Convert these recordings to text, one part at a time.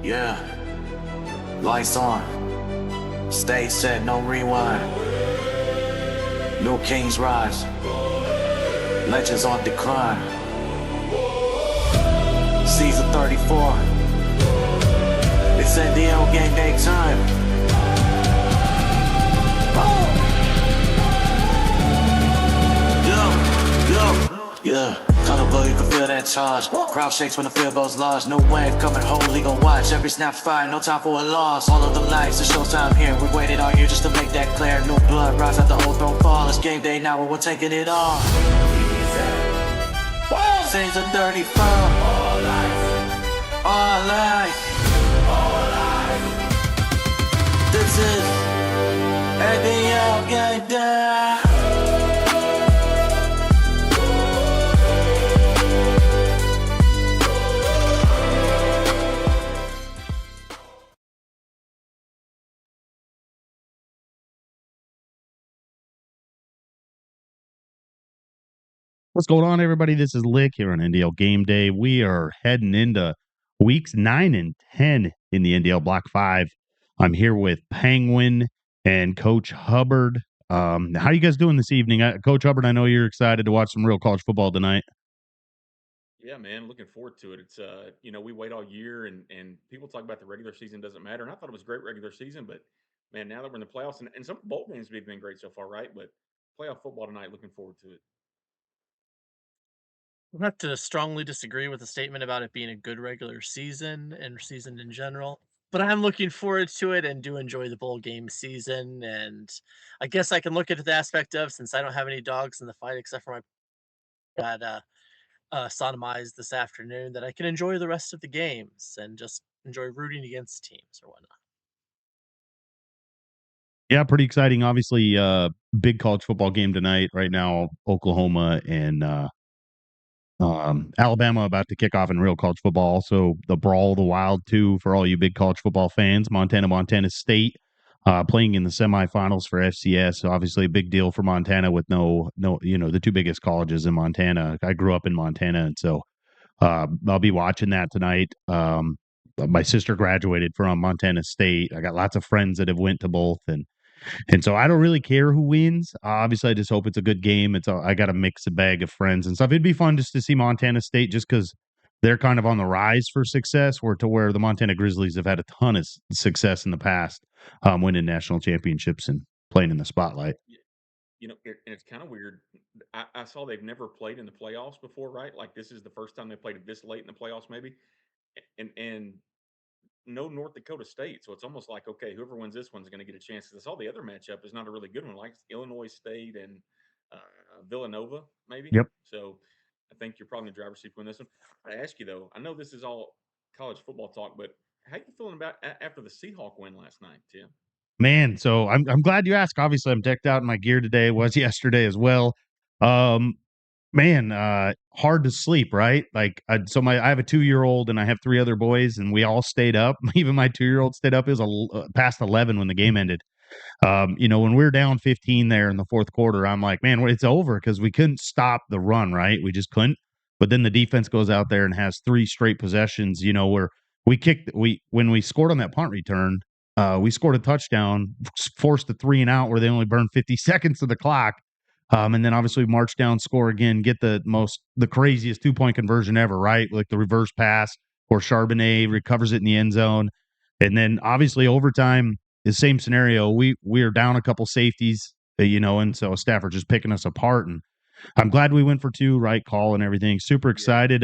Yeah. Lights on. Stage set, no rewind. New kings rise. Legends on decline. Season 34. It's NDL GameDay time. Yeah. Colorful, you can feel that charge. Crowd shakes when the field goes large. No wave coming home, legal watch. Every snap's fire, no time for a loss. All of the lights, it's showtime here. We waited all year just to make that clear. New blood rise at the old throne fall. It's game day now, we're taking it on. Season 34. All life. This is NDL GameDay. What's going on, everybody? This is Lick here on NDL Game Day. We are heading into weeks 9 and 10 in the NDL Block 5. I'm here with Penguin and Coach Hubbard. How are you guys doing this evening? Coach Hubbard, I know you're excited to watch some real college football tonight. Yeah, man, looking forward to it. It's we wait all year and people talk about the regular season doesn't matter. And I thought it was a great regular season, but man, now that we're in the playoffs and some bowl games have been great so far, right? But playoff football tonight, looking forward to it. I have to strongly disagree with the statement about it being a good regular season and season in general. But I'm looking forward to it and do enjoy the bowl game season. And I guess I can look at the aspect of, since I don't have any dogs in the fight except for my got sodomized this afternoon, that I can enjoy the rest of the games and just enjoy rooting against teams or whatnot. Yeah, pretty exciting. Obviously, big college football game tonight. Right now, Oklahoma and Alabama about to kick off in real college football. Also, the Brawl of the Wild, too, for all you big college football fans. Montana State playing in the semifinals for FCS. So obviously, a big deal for Montana with the two biggest colleges in Montana. I grew up in Montana, and so I'll be watching that tonight. My sister graduated from Montana State. I got lots of friends that have went to both, and so I don't really care who wins. Obviously, I just hope it's a good game. I got a mixed bag of friends and stuff. It'd be fun just to see Montana State just because they're kind of on the rise for success, where the Montana Grizzlies have had a ton of success in the past, winning national championships and playing in the spotlight. And it's kind of weird. I saw they've never played in the playoffs before, right? Like this is the first time they played this late in the playoffs, maybe. And no North Dakota State. So it's almost like, okay, whoever wins this one's going to get a chance. Because all the other matchup is not a really good one, like Illinois State and Villanova, maybe. Yep. So I think you're probably in the driver's seat to win this one. I ask you, though, I know this is all college football talk, but how you feeling about after the Seahawk win last night, Tim? Man, so I'm glad you asked. Obviously, I'm decked out in my gear today. Was yesterday as well. Man, hard to sleep, right? Like, I have a 2-year-old and I have 3 other boys, and we all stayed up. Even my 2-year-old stayed up. It was past 11 when the game ended. When we were down 15 there in the fourth quarter, I'm like, man, it's over because we couldn't stop the run, right? We just couldn't. But then the defense goes out there and has 3 straight possessions. Where when we scored on that punt return, we scored a touchdown, forced a 3 and out where they only burned 50 seconds of the clock. And then obviously march down, score again, get the craziest 2-point conversion ever, right? Like the reverse pass or Charbonnet recovers it in the end zone. And then obviously overtime, the same scenario. We are down a couple safeties, and so Stafford just picking us apart. And I'm glad we went for 2, right call and everything. Super excited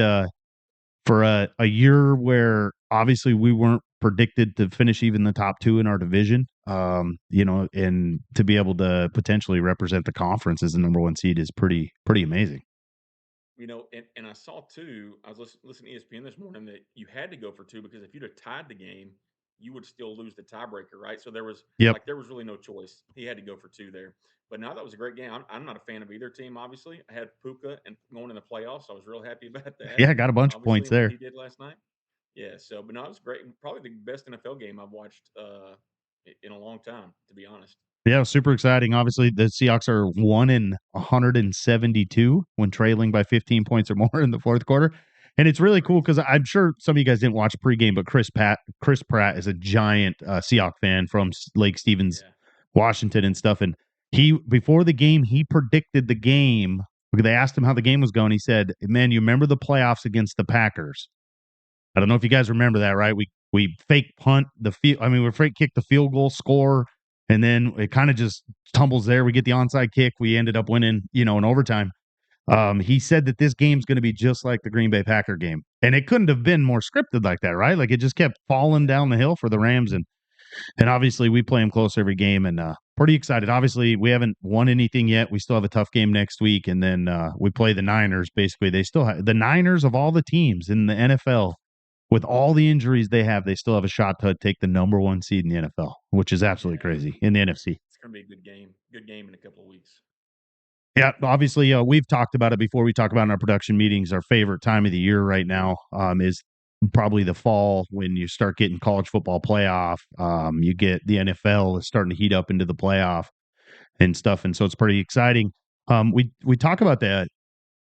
for a year where obviously we weren't predicted to finish even the top 2 in our division. And to be able to potentially represent the conference as the number 1 seed is pretty amazing. And I saw too, I was listening to ESPN this morning that you had to go for 2 because if you'd have tied the game, you would still lose the tiebreaker, right? So there was really no choice. He had to go for 2 there. But now that was a great game. I'm not a fan of either team, obviously. I had Puka and going in the playoffs, so I was real happy about that. Yeah, got a bunch of points there. He did last night. Yeah, but no, it was great. Probably the best NFL game I've watched in a long time, to be honest. Yeah, super exciting. Obviously, the Seahawks are 1 in 172 when trailing by 15 points or more in the fourth quarter. And it's really cool because I'm sure some of you guys didn't watch pregame, but Chris Pratt is a giant Seahawks fan from Lake Stevens, Yeah. Washington, and stuff. And he before the game, he predicted the game. Because they asked him how the game was going. He said, "Man, you remember the playoffs against the Packers? I don't know if you guys remember that, right? We fake punt the field. I mean, we fake kick the field goal, score, and then it kind of just tumbles there. We get the onside kick. We ended up winning, in overtime." He said that this game's going to be just like the Green Bay Packer game, and it couldn't have been more scripted like that, right? Like it just kept falling down the hill for the Rams, and obviously we play them close every game, and pretty excited. Obviously, we haven't won anything yet. We still have a tough game next week, and then we play the Niners. Basically, they still have the Niners of all the teams in the NFL. With all the injuries they have, they still have a shot to take the number one seed in the NFL, which is absolutely crazy in the NFC. It's going to be a good game. Good game in a couple of weeks. Yeah, obviously, we've talked about it before. We talk about in our production meetings. Our favorite time of the year right now is probably the fall when you start getting college football playoff. You get the NFL is starting to heat up into the playoff and stuff, and so it's pretty exciting. We talk about that.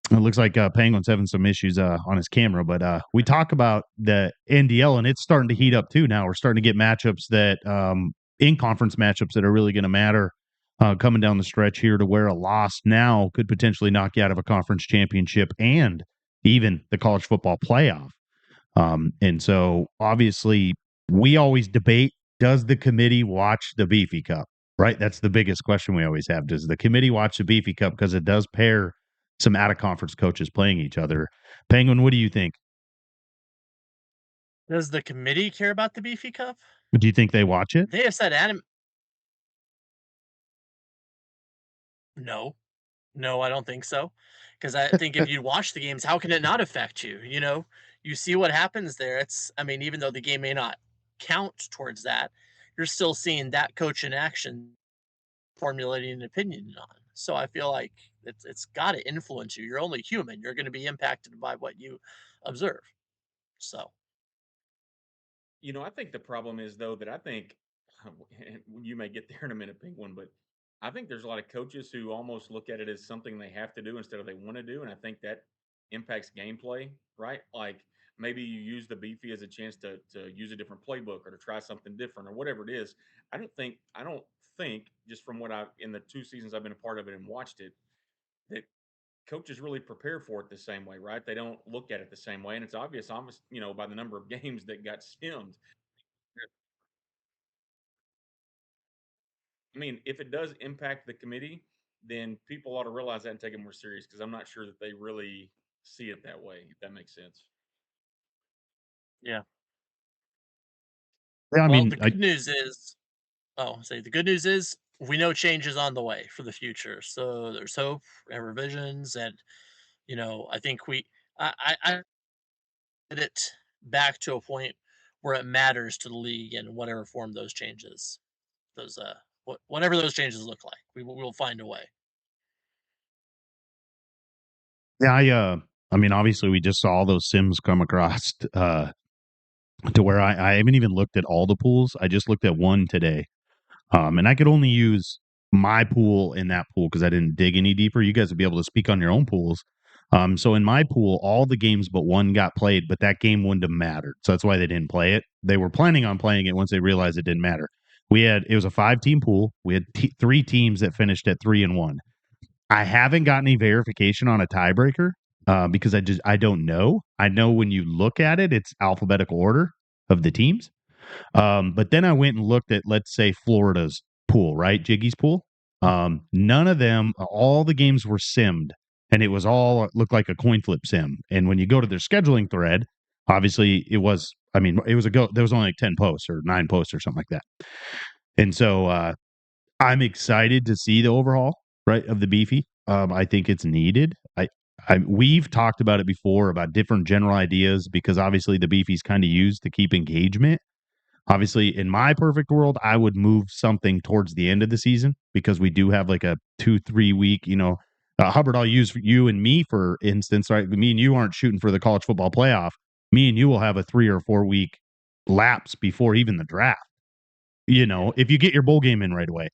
It looks like Penguin's having some issues on his camera, but we talk about the NDL, and it's starting to heat up too. Now we're starting to get matchups that in conference matchups that are really going to matter coming down the stretch here, to where a loss now could potentially knock you out of a conference championship and even the college football playoff. And so obviously we always debate, does the committee watch the Beefy Cup? Right? That's the biggest question we always have. Does the committee watch the Beefy Cup? Because it does pair some out of conference coaches playing each other. Penguin, what do you think? Does the committee care about the Beefy Cup? Do you think they watch it? They have said no. No, I don't think so. Because I think if you watch the games, how can it not affect you? You see what happens there. I mean, even though the game may not count towards that, you're still seeing that coach in action, formulating an opinion on. So I feel like it's got to influence you. You're only human. You're going to be impacted by what you observe. So I think the problem is though that I think and you may get there in a minute, Penguin, but I think there's a lot of coaches who almost look at it as something they have to do instead of they want to do, and I think that impacts gameplay, right? Like maybe you use the beefy as a chance to use a different playbook or to try something different or whatever it is. I don't think just from what I in the 2 seasons I've been a part of it and watched it that coaches really prepare for it the same way, right? They don't look at it the same way, and it's obvious, almost by the number of games that got stemmed. I mean, if it does impact the committee, then people ought to realize that and take it more serious because I'm not sure that they really see it that way, if that makes sense. yeah. Yeah, I Well, mean, the good news is the good news is we know change is on the way for the future. So there's hope and revisions, and I think I get it back to a point where it matters to the league and whatever form those changes, those whatever those changes look like, we will find a way. yeah, I mean, obviously, we just saw all those sims come across to where I haven't even looked at all the pools. I just looked at one today. And I could only use my pool in that pool because I didn't dig any deeper. You guys would be able to speak on your own pools. So in my pool, all the games but one got played, but that game wouldn't have mattered. So that's why they didn't play it. They were planning on playing it once they realized it didn't matter. It was a 5-team pool. We had 3 teams that finished at 3-1. I haven't got any verification on a tiebreaker because I don't know. I know when you look at it, it's alphabetical order of the teams. But then I went and looked at, let's say, Florida's pool, right? Jiggy's pool. None of them, all the games were simmed, and it was all looked like a coin flip sim. And when you go to their scheduling thread, obviously it was, I mean, it was a go. There was only like 10 posts or 9 posts or something like that. And so I'm excited to see the overhaul, right, of the beefy. I think it's needed. We've talked about it before about different general ideas because obviously the beefy's kind of used to keep engagement. Obviously, in my perfect world, I would move something towards the end of the season because we do have like a 2-3 week, Hubbard, I'll use you and me, for instance, right? Me and you aren't shooting for the college football playoff. Me and you will have a 3 or 4 week lapse before even the draft. If you get your bowl game in right away,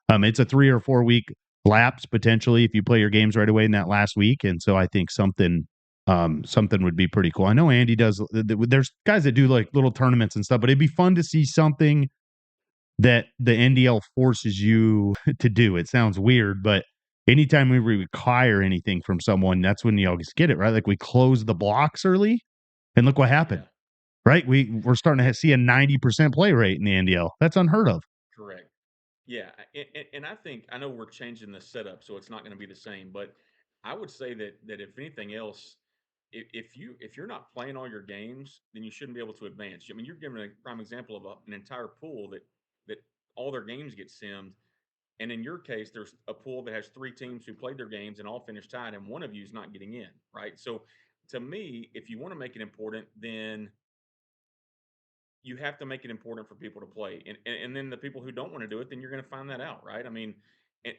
it's a 3 or 4 week lapse potentially if you play your games right away in that last week. And so I think something something would be pretty cool. I know Andy does. There's guys that do like little tournaments and stuff, but it'd be fun to see something that the NDL forces you to do. It sounds weird, but anytime we require anything from someone, that's when you always get it, right? Like we closed the blocks early, and look what happened, Yeah, right? We're starting to see a 90% play rate in the NDL. That's unheard of. correct. Yeah, and I think I know we're changing the setup, so it's not going to be the same. But I would say that if anything else, if you're not playing all your games, then you shouldn't be able to advance. I mean, you're giving a prime example of an entire pool that all their games get simmed, and in your case, there's a pool that has three teams who played their games and all finished tied, and one of you is not getting in, right? So, to me, if you want to make it important, then you have to make it important for people to play, and then the people who don't want to do it, then you're going to find that out, right? I mean,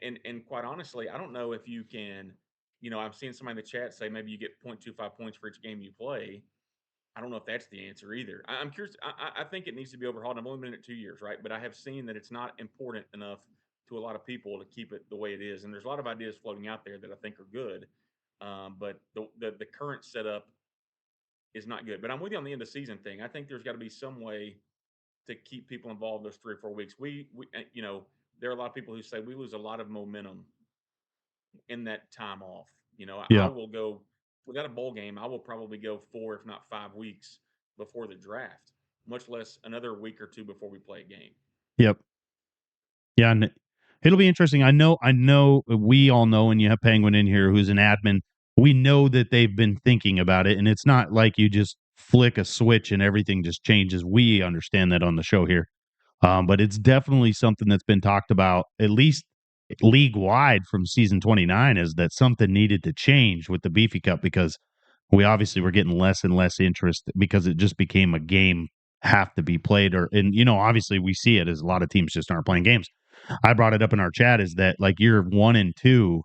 and quite honestly, I don't know if you can. I've seen somebody in the chat say maybe you get 0.25 points for each game you play. I don't know if that's the answer either. I'm curious. I think it needs to be overhauled. I've only been in it 2 years, right? But I have seen that it's not important enough to a lot of people to keep it the way it is. And there's a lot of ideas floating out there that I think are good, but the current setup is not good. But I'm with you on the end of season thing. I think there's got to be some way to keep people involved those 3 or 4 weeks. There are a lot of people who say we lose a lot of momentum in that time off. I Yeah. will go without a bowl game. I will probably go 4, if not 5 weeks before the draft, much less another week or two before we play a game. Yep. Yeah, and it'll be interesting. I know we all know, and you have Penguin in here who's an admin. We know that they've been thinking about it, and it's not like you just flick a switch and everything just changes. We understand that on the show here. But it's definitely something that's been talked about, at least league wide from season 29, is that something needed to change with the Beefy Cup because we obviously were getting less and less interest because it just became a game have to be played. And obviously we see it as a lot of teams just aren't playing games. I brought it up in our chat is that like you're 1 and 2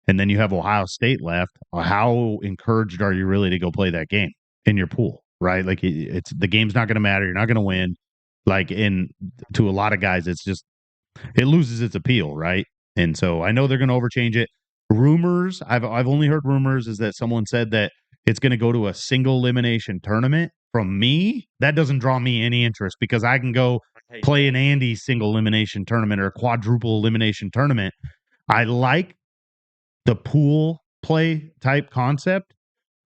and then you have Ohio State left. How encouraged are you really to go play that game in your pool, right? Like it's the game's not going to matter. You're not going to win. Like to a lot of guys, it's just it loses its appeal, right? And so I know they're going to overchange it. Rumors, I've only heard rumors is that someone said that it's going to go to a single elimination tournament. From me, that doesn't draw me any interest because I can go I hate play that. an Andy single elimination tournament or a quadruple elimination tournament. I like the pool play type concept,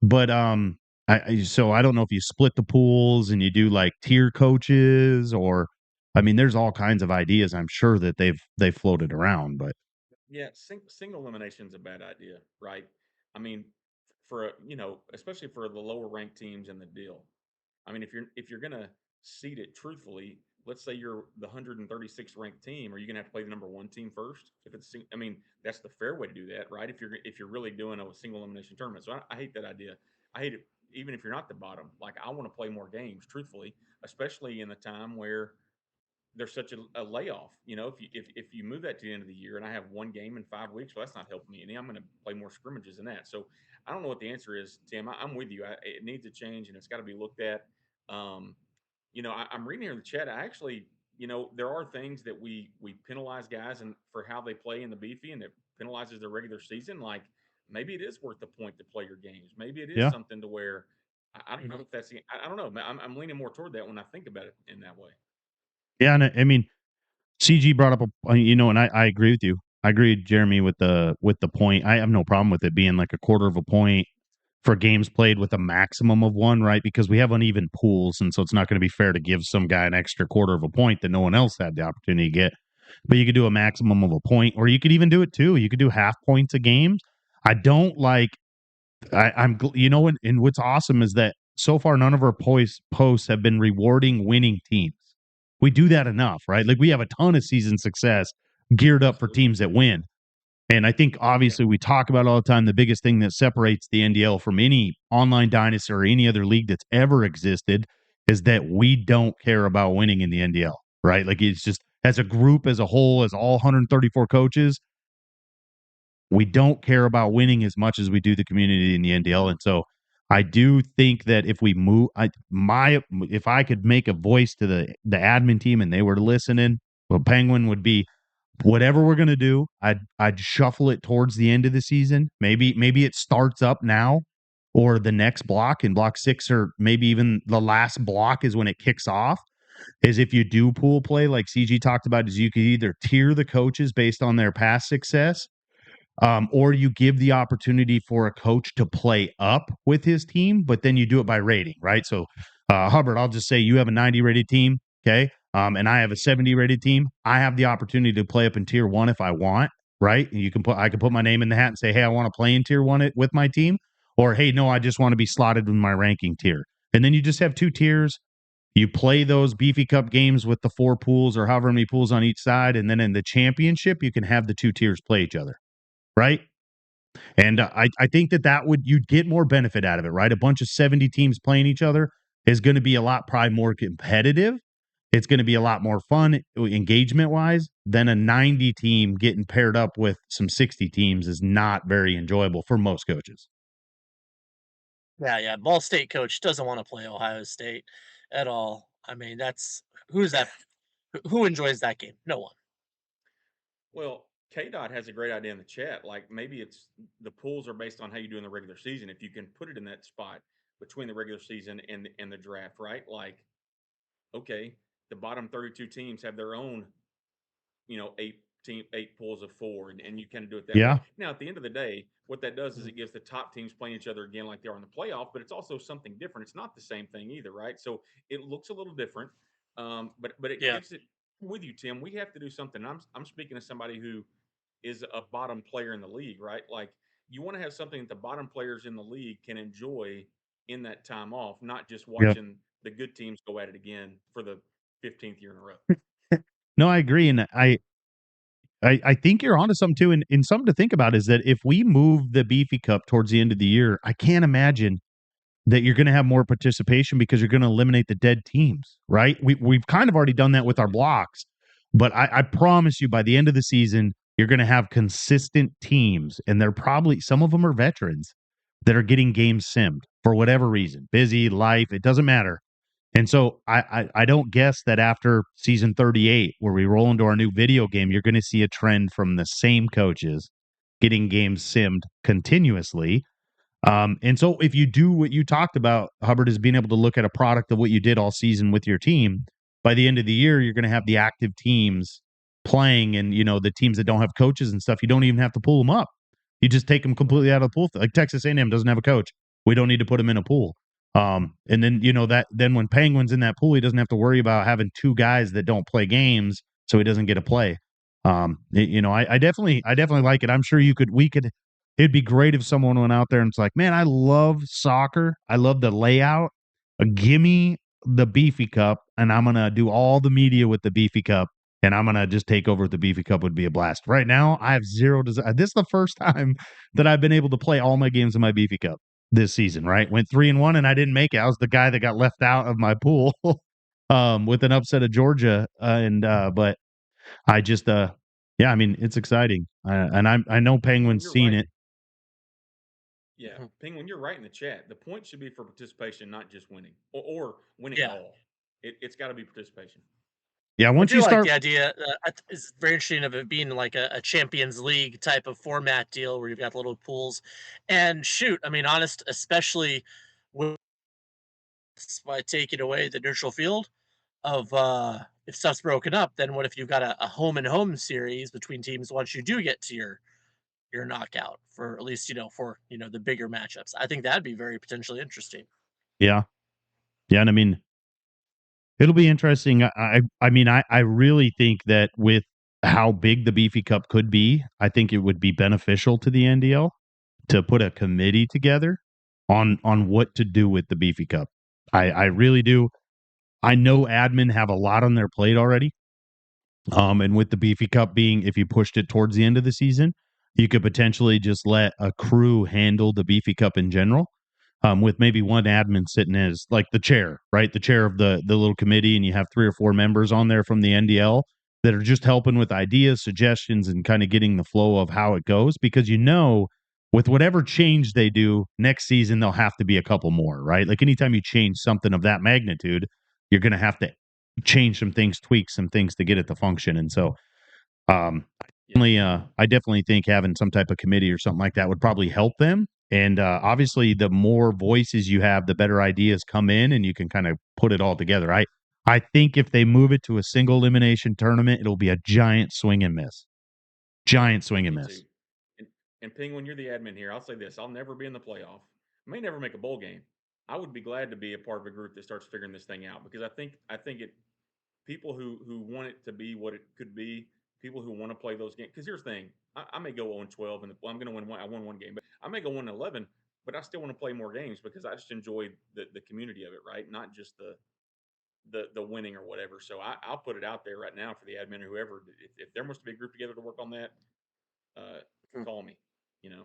but so I don't know if you split the pools and you do like tier coaches or I mean there's all kinds of ideas I'm sure that they've floated around, but Yeah, single elimination is a bad idea, right? I mean, especially for the lower ranked teams in the deal. I mean, if you're gonna seed it truthfully, let's say you're the 136th ranked team, are you gonna have to play the number one team first? I mean, that's the fair way to do that, right? If you're really doing a single elimination tournament, so I hate that idea. I hate it even if you're not the bottom. Like I want to play more games, truthfully, especially in the time where there's such a layoff. If you move that to the end of the year and I have one game in 5 weeks, well, that's not helping me any. I'm going to play more scrimmages than that. So I don't know what the answer is, Tim. I'm with you. It needs to change and it's got to be looked at. Um, I'm reading here in the chat. I actually, there are things that we penalize guys and for how they play in the beefy, and it penalizes their regular season. Like maybe it is worth the point to play your games. Maybe it is yeah. something to where I don't know if that's I don't know. I'm leaning more toward that when I think about it in that way. Yeah, and I mean CG brought up and I agree with you. I agree, Jeremy, with the point. I have no problem with it being like a quarter of a point for games played with a maximum of one, right? Because we have uneven pools, and so it's not going to be fair to give some guy an extra quarter of a point that no one else had the opportunity to get. But you could do a maximum of a point, or you could even do it too. You could do half points a game. I don't like. And what's awesome is that so far none of our posts have been rewarding winning teams. We do that enough, right? Like we have a ton of season success geared up for Absolutely. teams that win. And I think obviously we talk about all the time the biggest thing that separates the NDL from any online dynasty or any other league that's ever existed is that we don't care about winning in the NDL, right? Like it's just as a group, as a whole, as all 134 coaches, we don't care about winning as much as we do the community in the NDL. And so I do think that if we move, if I could make a voice to the admin team and they were listening, well, Penguin would be whatever we're gonna do. I'd shuffle it towards the end of the season. Maybe it starts up now, or the next block, in block 6 or maybe even the last block is when it kicks off, is if you do pool play like CG talked about, is you could either tier the coaches based on their past success, or you give the opportunity for a coach to play up with his team, but then you do it by rating, right? So, Hubbard, I'll just say you have a 90 rated team, okay? And I have a 70 rated team. I have the opportunity to play up in tier 1 if I want, right? And I can put my name in the hat and say, hey, I want to play in tier 1 with my team, or hey, no, I just want to be slotted in my ranking tier. And then you just have 2 tiers. You play those Beefy Cup games with the 4 pools or however many pools on each side, and then in the championship, you can have the 2 tiers play each other, right? And I think you'd get more benefit out of it, right? A bunch of 70 teams playing each other is going to be probably more competitive. It's going to be a lot more fun engagement wise than a 90 team getting paired up with some 60 teams is not very enjoyable for most coaches. Yeah. Ball State coach doesn't want to play Ohio State at all. I mean, who's that? Who enjoys that game? No one. Well, KDOT has a great idea in the chat. Like maybe it's the pools are based on how you do in the regular season. If you can put it in that spot between the regular season and the draft, right? Like, okay, the bottom 32 teams have their own, 8 pools of 4, and you kind of do it that Yeah. way. Now, at the end of the day, what that does is it gives the top teams playing each other again like they are in the playoff, but it's also something different. It's not the same thing either, right? So it looks a little different, but it Yeah. gives it. With you, Tim, we have to do something. I'm speaking to somebody who is a bottom player in the league, right? Like you want to have something that the bottom players in the league can enjoy in that time off, not just Yep. watching the good teams go at it again for the 15th year in a row. No, I agree. And I think you're onto something too. And something to think about is that if we move the Beefy Cup towards the end of the year, I can't imagine that you're going to have more participation because you're going to eliminate the dead teams, right? We've kind of already done that with our blocks, but I promise you by the end of the season, you're going to have consistent teams, and they're probably some of them are veterans that are getting games simmed for whatever reason, busy life, it doesn't matter. And so I don't guess that after season 38, where we roll into our new video game, you're going to see a trend from the same coaches getting games simmed continuously. And so if you do what you talked about, Hubbard, is being able to look at a product of what you did all season with your team, by the end of the year, you're going to have the active teams playing, and the teams that don't have coaches and stuff, you don't even have to pull them up. You just take them completely out of the pool. Like Texas A&M doesn't have a coach. We don't need to put them in a pool. And then then when Penguin's in that pool, he doesn't have to worry about having 2 guys that don't play games, so he doesn't get a play. I definitely like it. I'm sure we could. It'd be great if someone went out there and it's like, man, I love soccer. I love the layout. Gimme the Beefy Cup, and I'm gonna do all the media with the Beefy Cup, and I'm gonna just take over with the Beefy Cup. Would be a blast. Right now, I have zero desire. This is the first time that I've been able to play all my games in my Beefy Cup this season. Right, went 3-1, and I didn't make it. I was the guy that got left out of my pool, with an upset of Georgia, but I just yeah, I mean it's exciting, and I know Penguin's You're seen right. it. Yeah, Penguin, you're right in the chat. The point should be for participation, not just winning or winning Yeah. all. It's got to be participation. Yeah, I once do you like start, the idea. It's very interesting of it being like a Champions League type of format deal where you've got little pools. And shoot, I mean, honest, especially with by taking away the neutral field of if stuff's broken up, then what if you've got a home and home series between teams once you do get to your knockout for at least for the bigger matchups. I think that'd be very potentially interesting. yeah, and I mean it'll be interesting. I mean, I really think that with how big the Beefy Cup could be, I think it would be beneficial to the NDL to put a committee together on what to do with the Beefy Cup. I really do. I know admin have a lot on their plate already. And with the Beefy Cup being, if you pushed it towards the end of the season, you could potentially just let a crew handle the Beefy Cup in general, with maybe one admin sitting as like the chair, right? The chair of the little committee, and you have 3 or 4 members on there from the NDL that are just helping with ideas, suggestions, and kind of getting the flow of how it goes. Because with whatever change they do next season, there'll have to be a couple more, right? Like anytime you change something of that magnitude, you're going to have to change some things, tweak some things to get it to function. And so, I definitely think having some type of committee or something like that would probably help them. And obviously, the more voices you have, the better ideas come in, and you can kind of put it all together. I think if they move it to a single elimination tournament, it'll be a giant swing and miss. Giant swing and Me miss. too. And Penguin, you're the admin here. I'll say this: I'll never be in the playoff. I may never make a bowl game. I would be glad to be a part of a group that starts figuring this thing out because I think it people who want it to be what it could be, people who want to play those games. Because here's the thing: I may go 0-12, and well, I'm going to win one. I won one game, but I may go 1-11, but I still want to play more games because I just enjoy the community of it, right? Not just the winning or whatever. So I'll put it out there right now for the admin or whoever. If there must be a group together to work on that, call me. You know.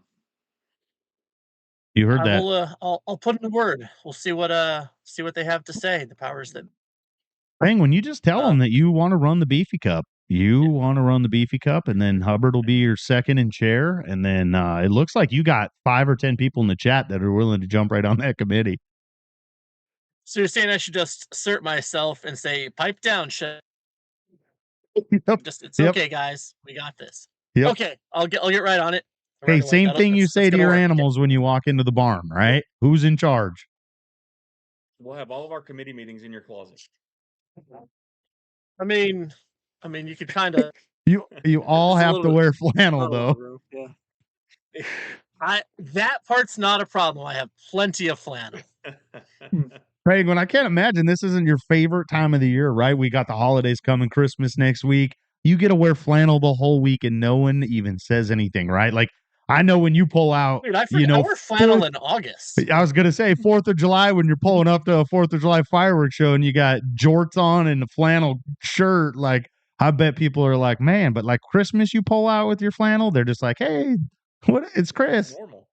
You heard I that. will. I'll put in a word. We'll see what they have to say. The powers that. Penguin, you just tell them that you want to run the Beefy Cup. You want to run the Beefy Cup, and then Hubbard will be your second in chair. And then it looks like you got 5 or 10 people in the chat that are willing to jump right on that committee. So you're saying I should just assert myself and say, "Pipe down, shit." Yep. Just it's Yep. okay, guys. We got this. Yep. Okay, I'll get right on it. Hey, Right away. same thing you say to gonna your work. animals when you walk into the barn, right? Who's in charge? We'll have all of our committee meetings in your closet. I mean, you could kind of. You all Just a have little to bit- wear flannel though. Yeah. That part's not a problem. I have plenty of flannel. Penguin, I can't imagine this isn't your favorite time of the year, right? We got the holidays coming, Christmas next week. You get to wear flannel the whole week and no one even says anything, right? Like I know when you pull out, Dude, I wear flannel in August. I was gonna say 4th of July when you're pulling up to a 4th of July fireworks show and you got jorts on and a flannel shirt. Like I bet people are like, man, but like Christmas you pull out with your flannel, they're just like, hey, what? It's Chris. Normal.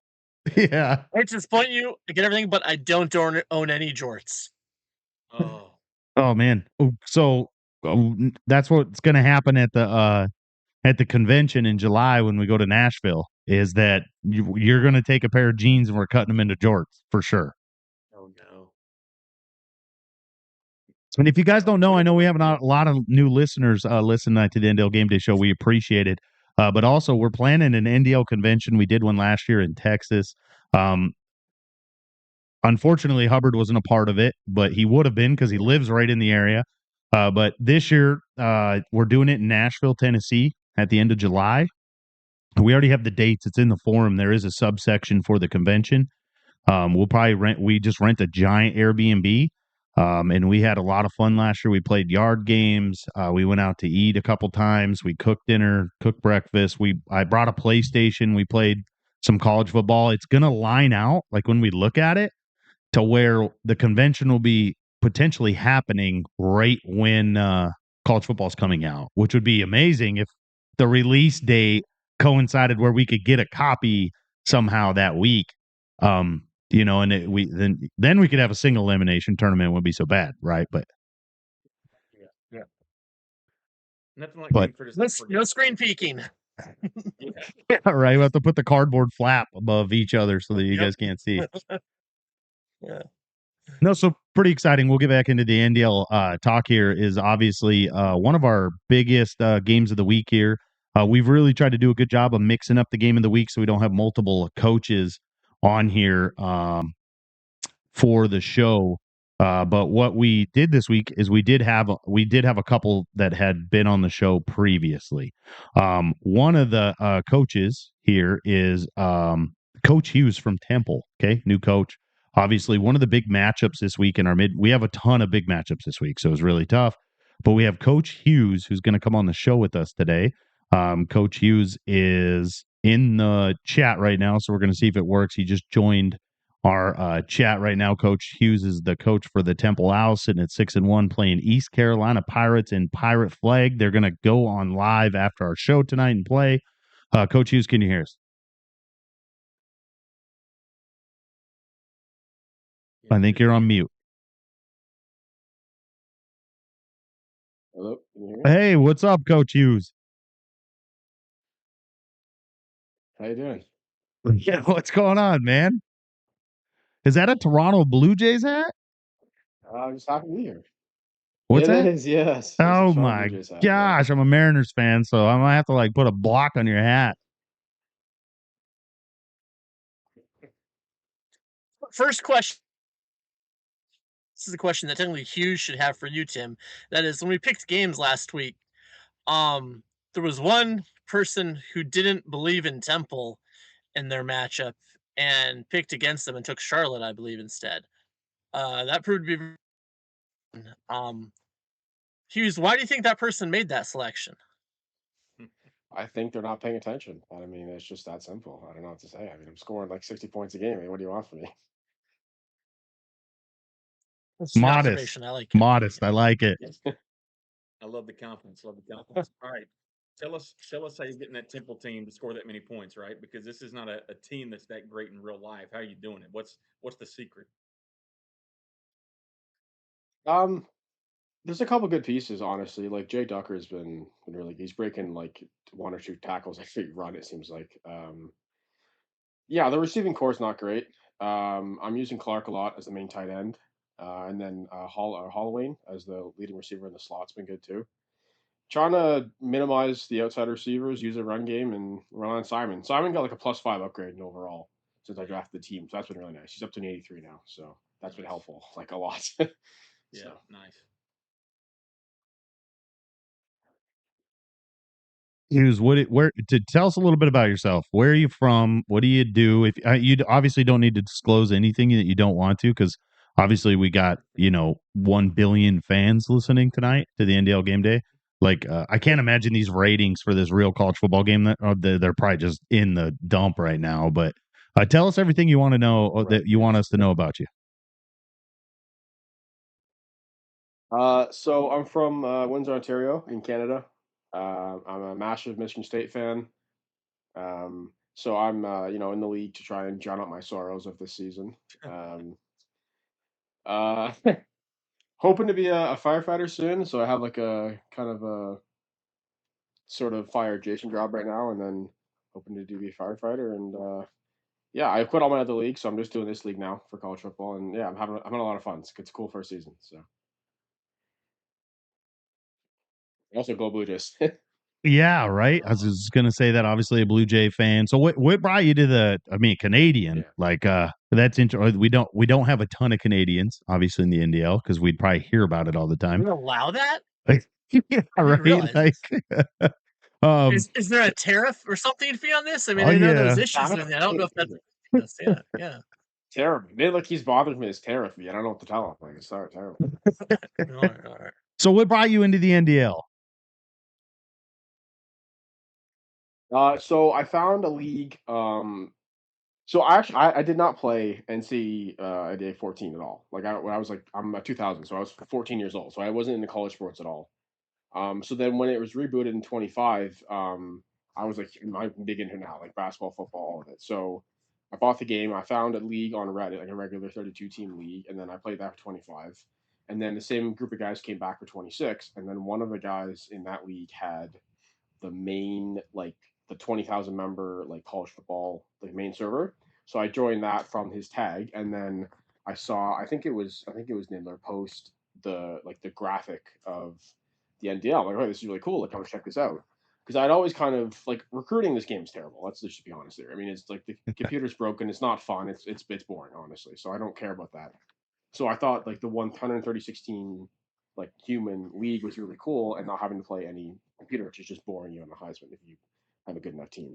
Yeah. I disappoint you. I get everything, but I don't own any jorts. Oh. Oh man. So that's what's gonna happen at the convention in July when we go to Nashville. Is that you're gonna take a pair of jeans and we're cutting them into jorts for sure. Oh no. And if you guys don't know, I know we have a lot of new listeners listening to the NDL Game Day Show. We appreciate it. But also, we're planning an NDL convention. We did one last year in Texas. Unfortunately, Hubbard wasn't a part of it, but he would have been because he lives right in the area. But this year, we're doing it in Nashville, Tennessee at the end of July. We already have the dates. It's in the forum. There is a subsection for the convention. We'll probably we just rent a giant Airbnb. And we had a lot of fun last year. We played yard games. We went out to eat a couple times. We cooked dinner, cooked breakfast. I brought a PlayStation. We played some college football. It's going to line out, like when we look at it, to where the convention will be potentially happening right when college football is coming out, which would be amazing if the release date coincided where we could get a copy somehow that week. And then we could have a single elimination tournament. It wouldn't be so bad, right? But yeah. Nothing like being criticized. No screen peeking. Yeah, right. We have to put the cardboard flap above each other so that you guys can't see. Yeah. No, so pretty exciting. We'll get back into the NDL talk here. Is obviously one of our biggest games of the week here. We've really tried to do a good job of mixing up the game of the week so we don't have multiple coaches on here for the show. But what we did this week is we did have a couple that had been on the show previously. One of the coaches here is Coach Hughes from Temple. Okay, new coach. Obviously, one of the big matchups this week in our we have a ton of big matchups this week, so it's really tough. But we have Coach Hughes who's going to come on the show with us today. Coach Hughes is in the chat right now, so we're going to see if it works. He just joined our chat right now. Coach Hughes is the coach for the Temple Owls, sitting at 6-1, playing East Carolina Pirates in Pirate Flag. They're going to go on live after our show tonight and play. Coach Hughes, can you hear us? I think you're on mute. Hello? Can you hear me? Hey, what's up, Coach Hughes? How you doing? Yeah, what's going on, man? Is that a Toronto Blue Jays hat? I'm just happy to be here. What's that? It is, yes. It's a Oh Toronto my Blue Jays hat, yeah. gosh, I'm a Mariners fan, so I might have to like put a block on your hat. first question. This is a question that technically Hughes should have for you, Tim. That is, when we picked games last week, there was one person who didn't believe in Temple in their matchup and picked against them and took Charlotte, I believe, instead. That proved to be um Hughes. Why do you think that person made that selection? I think they're not paying attention. I mean, it's just that simple. I don't know what to say. I mean, I'm scoring like 60 points a game. I mean, what do you want from me? That's an observation. I like it. Modest. I like it. I love the confidence. Love the confidence. All right. Tell us how you're getting that Temple team to score that many points, right? Because this is not a team that's that great in real life. How are you doing it? What's the secret? Um, there's a couple good pieces, honestly. Like Jay Ducker's been really he's breaking like one or two tackles every run, it seems like. Yeah, the receiving core is not great. I'm using Clark a lot as the main tight end. And then Holloway as the leading receiver in the slot's been good too. Trying to minimize the outside receivers, use a run game, and rely on Simon. Simon got like a +5 upgrade in overall since I drafted the team, so that's been really nice. He's up to an 83 now, so that's been Nice. helpful, like a lot. Yeah, So. nice. Hughes, where to tell us a little bit about yourself? Where are you from? What do you do? If you obviously don't need to disclose anything that you don't want to, because obviously we got 1 billion fans listening tonight to the NDL game day. Like I can't imagine these ratings for this real college football game that they're probably just in the dump right now. But tell us everything you want to know that you want us to know about you. So I'm from Windsor, Ontario, in Canada. I'm a massive Michigan State fan. So I'm in the league to try and drown out my sorrows of this season. Um, uh, hoping to be a firefighter soon. So I have like a kind of a sort of fire adjacent job right now, and then hoping to be a firefighter. And yeah, I quit all my other leagues, so I'm just doing this league now for college football. And yeah, I'm having a lot of fun. It's cool first season. So also go Blue Jays. Yeah, right. I was just gonna say that. Obviously, a Blue Jay fan. So, what brought you to the? I mean, Canadian. Yeah. Like, that's interesting. We don't have a ton of Canadians, obviously, in the NDL because we'd probably hear about it all the time. We allow that? Like, yeah, I didn't right. realize Like, this. um, Is there a tariff or something fee on this? I mean, oh I know there's yeah, issues with it. I don't know if that's yes, yeah, yeah. Terrible. They like he's bothering me his tariff fee. I don't know what to tell him. Like it's sorry, terrible. All right, all right. So, what brought you into the NDL? So I found a league. So I did not play NC at 14 at all. Like when I was like I'm a 2000, so I was 14 years old. So I wasn't into college sports at all. So then when it was rebooted in 25, I was like I'm big into now, like basketball, football, all of it. So I bought the game. I found a league on Reddit, like a regular 32 team league, and then I played that for 25. And then the same group of guys came back for 26, and then one of the guys in that league had the main like the 20,000 member like college football like main server. So I joined that from his tag, and then I saw I think it was Nidler post the graphic of the NDL. I'm like, oh, this is really cool. Like, I want to check this out because I'd always kind of like recruiting. This game is terrible. Let's just be honest there. I mean, it's like the computer's broken. It's not fun. It's boring, honestly. So I don't care about that. So I thought like the 136 team like human league was really cool, and not having to play any computer, which is just boring you on the Heisman if you have a good enough team.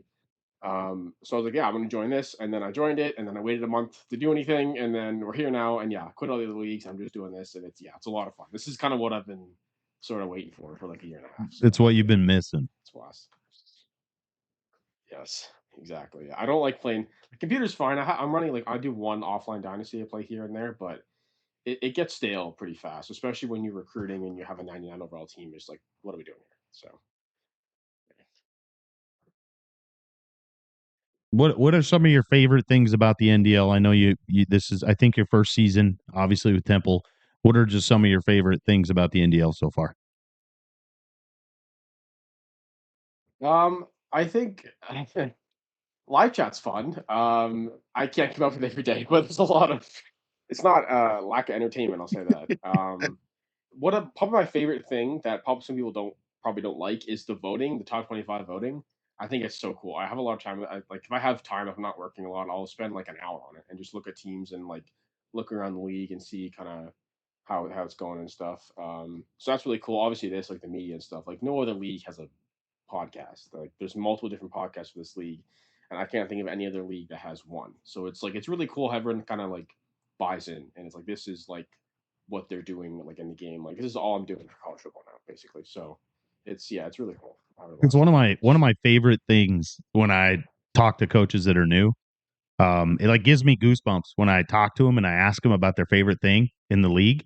So I was like, yeah, I'm going to join this, and then I joined it, and then I waited a month to do anything, and then we're here now, and yeah, quit all the other leagues. I'm just doing this, and it's a lot of fun. This is kind of what I've been sort of waiting for like a year and a half. So It's what you've been missing. it's blast. Yes, exactly. I don't like playing. The computer's fine. I'm running like I do one offline dynasty I play here and there, but it gets stale pretty fast, especially when you're recruiting and you have a 99 overall team. It's like, what are we doing here? So What are some of your favorite things about the NDL? I know you this is I think your first season, obviously with Temple. What are just some of your favorite things about the NDL so far? I think live chat's fun. I can't keep up with it every day, but there's a lot of. It's not lack of entertainment. I'll say that. Probably my favorite thing that probably some people probably don't like is the voting, the top 25 voting. I think it's so cool. I have a lot of time. Like if I have time, if I'm not working a lot, I'll spend like an hour on it and just look at teams and like look around the league and see kind of how it's going and stuff. So that's really cool. Obviously, there's like the media and stuff. Like no other league has a podcast. Like there's multiple different podcasts for this league, and I can't think of any other league that has one. So it's like it's really cool how everyone kind of like buys in, and it's like this is like what they're doing like in the game. Like this is all I'm doing for college football now, basically. So it's really cool. It's one of my favorite things when I talk to coaches that are new. It like gives me goosebumps when I talk to them and I ask them about their favorite thing in the league.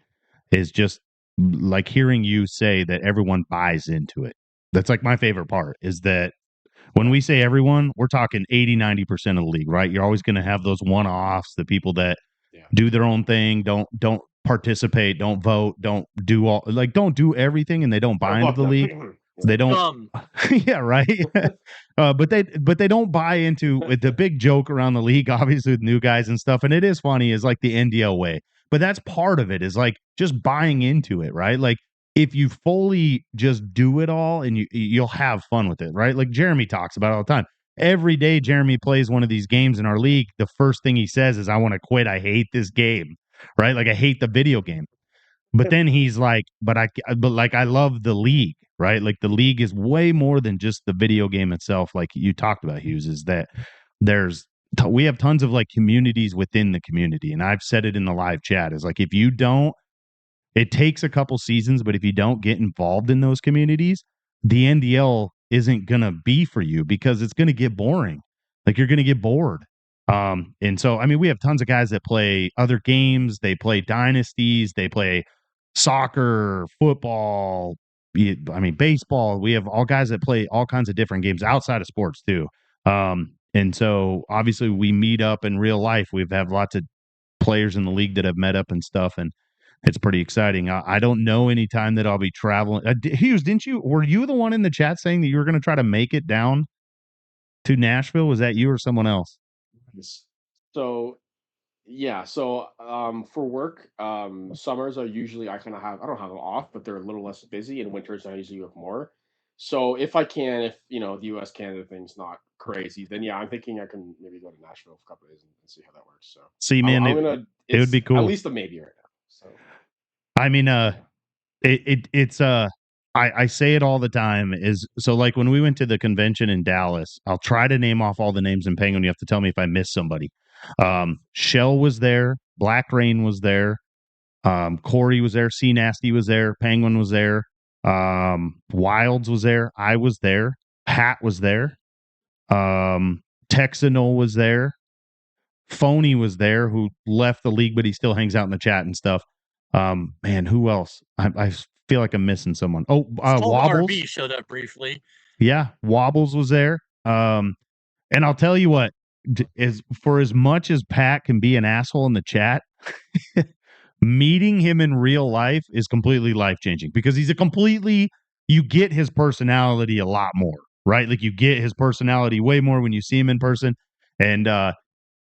Is just like hearing you say that everyone buys into it. That's like my favorite part is that when we say everyone, we're talking 80-90% of the league, right? You're always going to have those one-offs, the people that Yeah. do their own thing, don't participate, don't vote, don't do everything, and they don't buy into the league. They don't. Yeah, right. But they don't buy into with the big joke around the league, obviously with new guys and stuff. And it is funny, is like the NDL way. But that's part of it, is like just buying into it, right? Like if you fully just do it all and you'll have fun with it, right? Like Jeremy talks about it all the time. Every day Jeremy plays one of these games in our league, the first thing he says is, I want to quit. I hate this game, right? Like I hate the video game. But then he's like, but I love the league, right? Like the league is way more than just the video game itself. Like you talked about, Hughes, is that we have tons of like communities within the community. And I've said it in the live chat, is like, if you don't, it takes a couple seasons, but if you don't get involved in those communities, the NDL isn't going to be for you because it's going to get boring. Like you're going to get bored. And so, I mean, we have tons of guys that play other games. They play dynasties. They play soccer, football, baseball. We have all guys that play all kinds of different games outside of sports too. And so obviously we meet up in real life. We've had lots of players in the league that have met up and stuff. And it's pretty exciting. I don't know any time that I'll be traveling. Hughes, were you the one in the chat saying that you were going to try to make it down to Nashville? Was that you or someone else? So yeah, so for work, summers are usually I don't have them off, but they're a little less busy, and winters I usually have more. So if I can, if the US Canada thing's not crazy, then yeah, I'm thinking I can maybe go to Nashville for a couple of days and see how that works. So See, man, I'm gonna it would be cool. At least a maybe right now. So I mean, it's I say it all the time, is so like when we went to the convention in Dallas, I'll try to name off all the names in Penguin. You have to tell me if I miss somebody. Shell was there, Black Rain was there, Corey was there, C Nasty was there, Penguin was there, Wilds was there, I was there, Pat was there, Texanol was there, Phony was there, who left the league, but he still hangs out in the chat and stuff. Man, who else? I feel like I'm missing someone. Oh, Wobbles RB showed up briefly. Yeah, Wobbles was there. And I'll tell you what, is for as much as Pat can be an asshole in the chat, meeting him in real life is completely life changing because you get his personality a lot more, right? Like you get his personality way more when you see him in person, and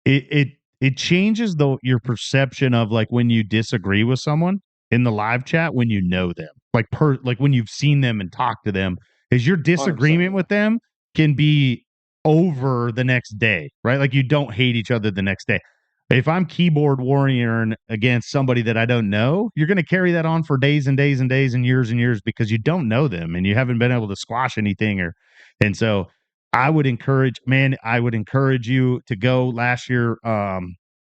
it changes your perception of like when you disagree with someone in the live chat when you know them, like when you've seen them and talked to them, is your disagreement with them can be over the next day, right? Like you don't hate each other the next day. If I'm keyboard warrioring against somebody that I don't know, you're going to carry that on for days and days and days and years because you don't know them and you haven't been able to squash anything. And so I would encourage you to go last year.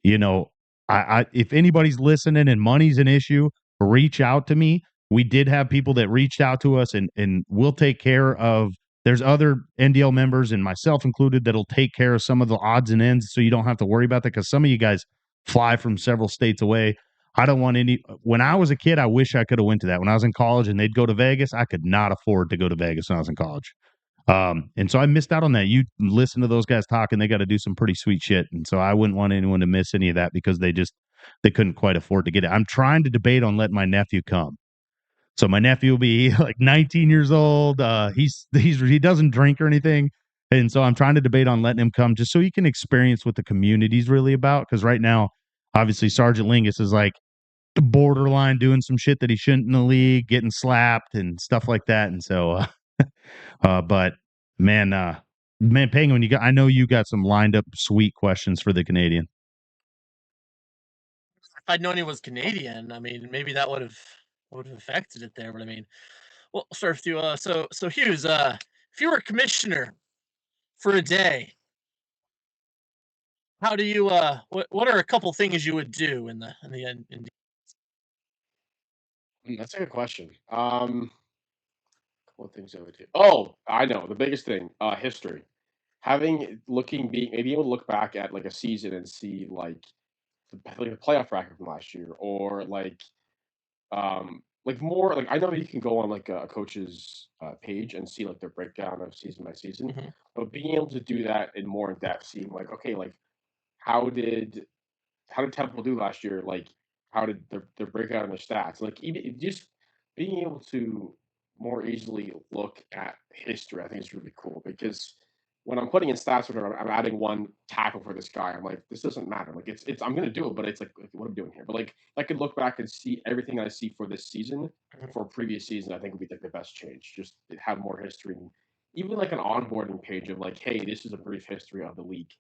If anybody's listening and money's an issue, reach out to me. We did have people that reached out to us, and we'll take care of. There's other NDL members and myself included that'll take care of some of the odds and ends, so you don't have to worry about that. Because some of you guys fly from several states away. I don't want any. When I was a kid, I wish I could have went to that. When I was in college and they'd go to Vegas, I could not afford to go to Vegas when I was in college. And so I missed out on that. You listen to those guys talk, and they got to do some pretty sweet shit. And so I wouldn't want anyone to miss any of that because they couldn't quite afford to get it. I'm trying to debate on letting my nephew come. So my nephew will be like 19 years old. He doesn't drink or anything. And so I'm trying to debate on letting him come just so he can experience what the community's really about. Because right now, obviously, Sergeant Lingus is like borderline doing some shit that he shouldn't in the league, getting slapped and stuff like that. And so, but man, Man, Penguin, I know you got some lined up sweet questions for the Canadian. If I'd known he was Canadian, I mean, maybe that would have affected it there. But I mean, well, start with you. So Hughes, if you were a commissioner for a day, how do you what are a couple things you would do in the end? That's a good question. What things I would do? Oh, I know the biggest thing. History. Being maybe able to look back at like a season and see like the playoff bracket from last year, or like more like I know you can go on like a coach's page and see like their breakdown of season by season, Mhm. but being able to do that in more in depth, seeing like okay, like how did how did Temple do last year? Like, how did their breakout in their stats? Like, even just being able to more easily look at history, I think is really cool because when I'm putting in stats or I'm adding one tackle for this guy, I'm like, this doesn't matter. Like, it's I'm gonna do it, but it's like what I'm doing here. But like, I could look back and see everything I see for this season Mhm. for a previous season. I think would be like the best change. Just have more history, and even like an onboarding page of like, hey, this is a brief history of the league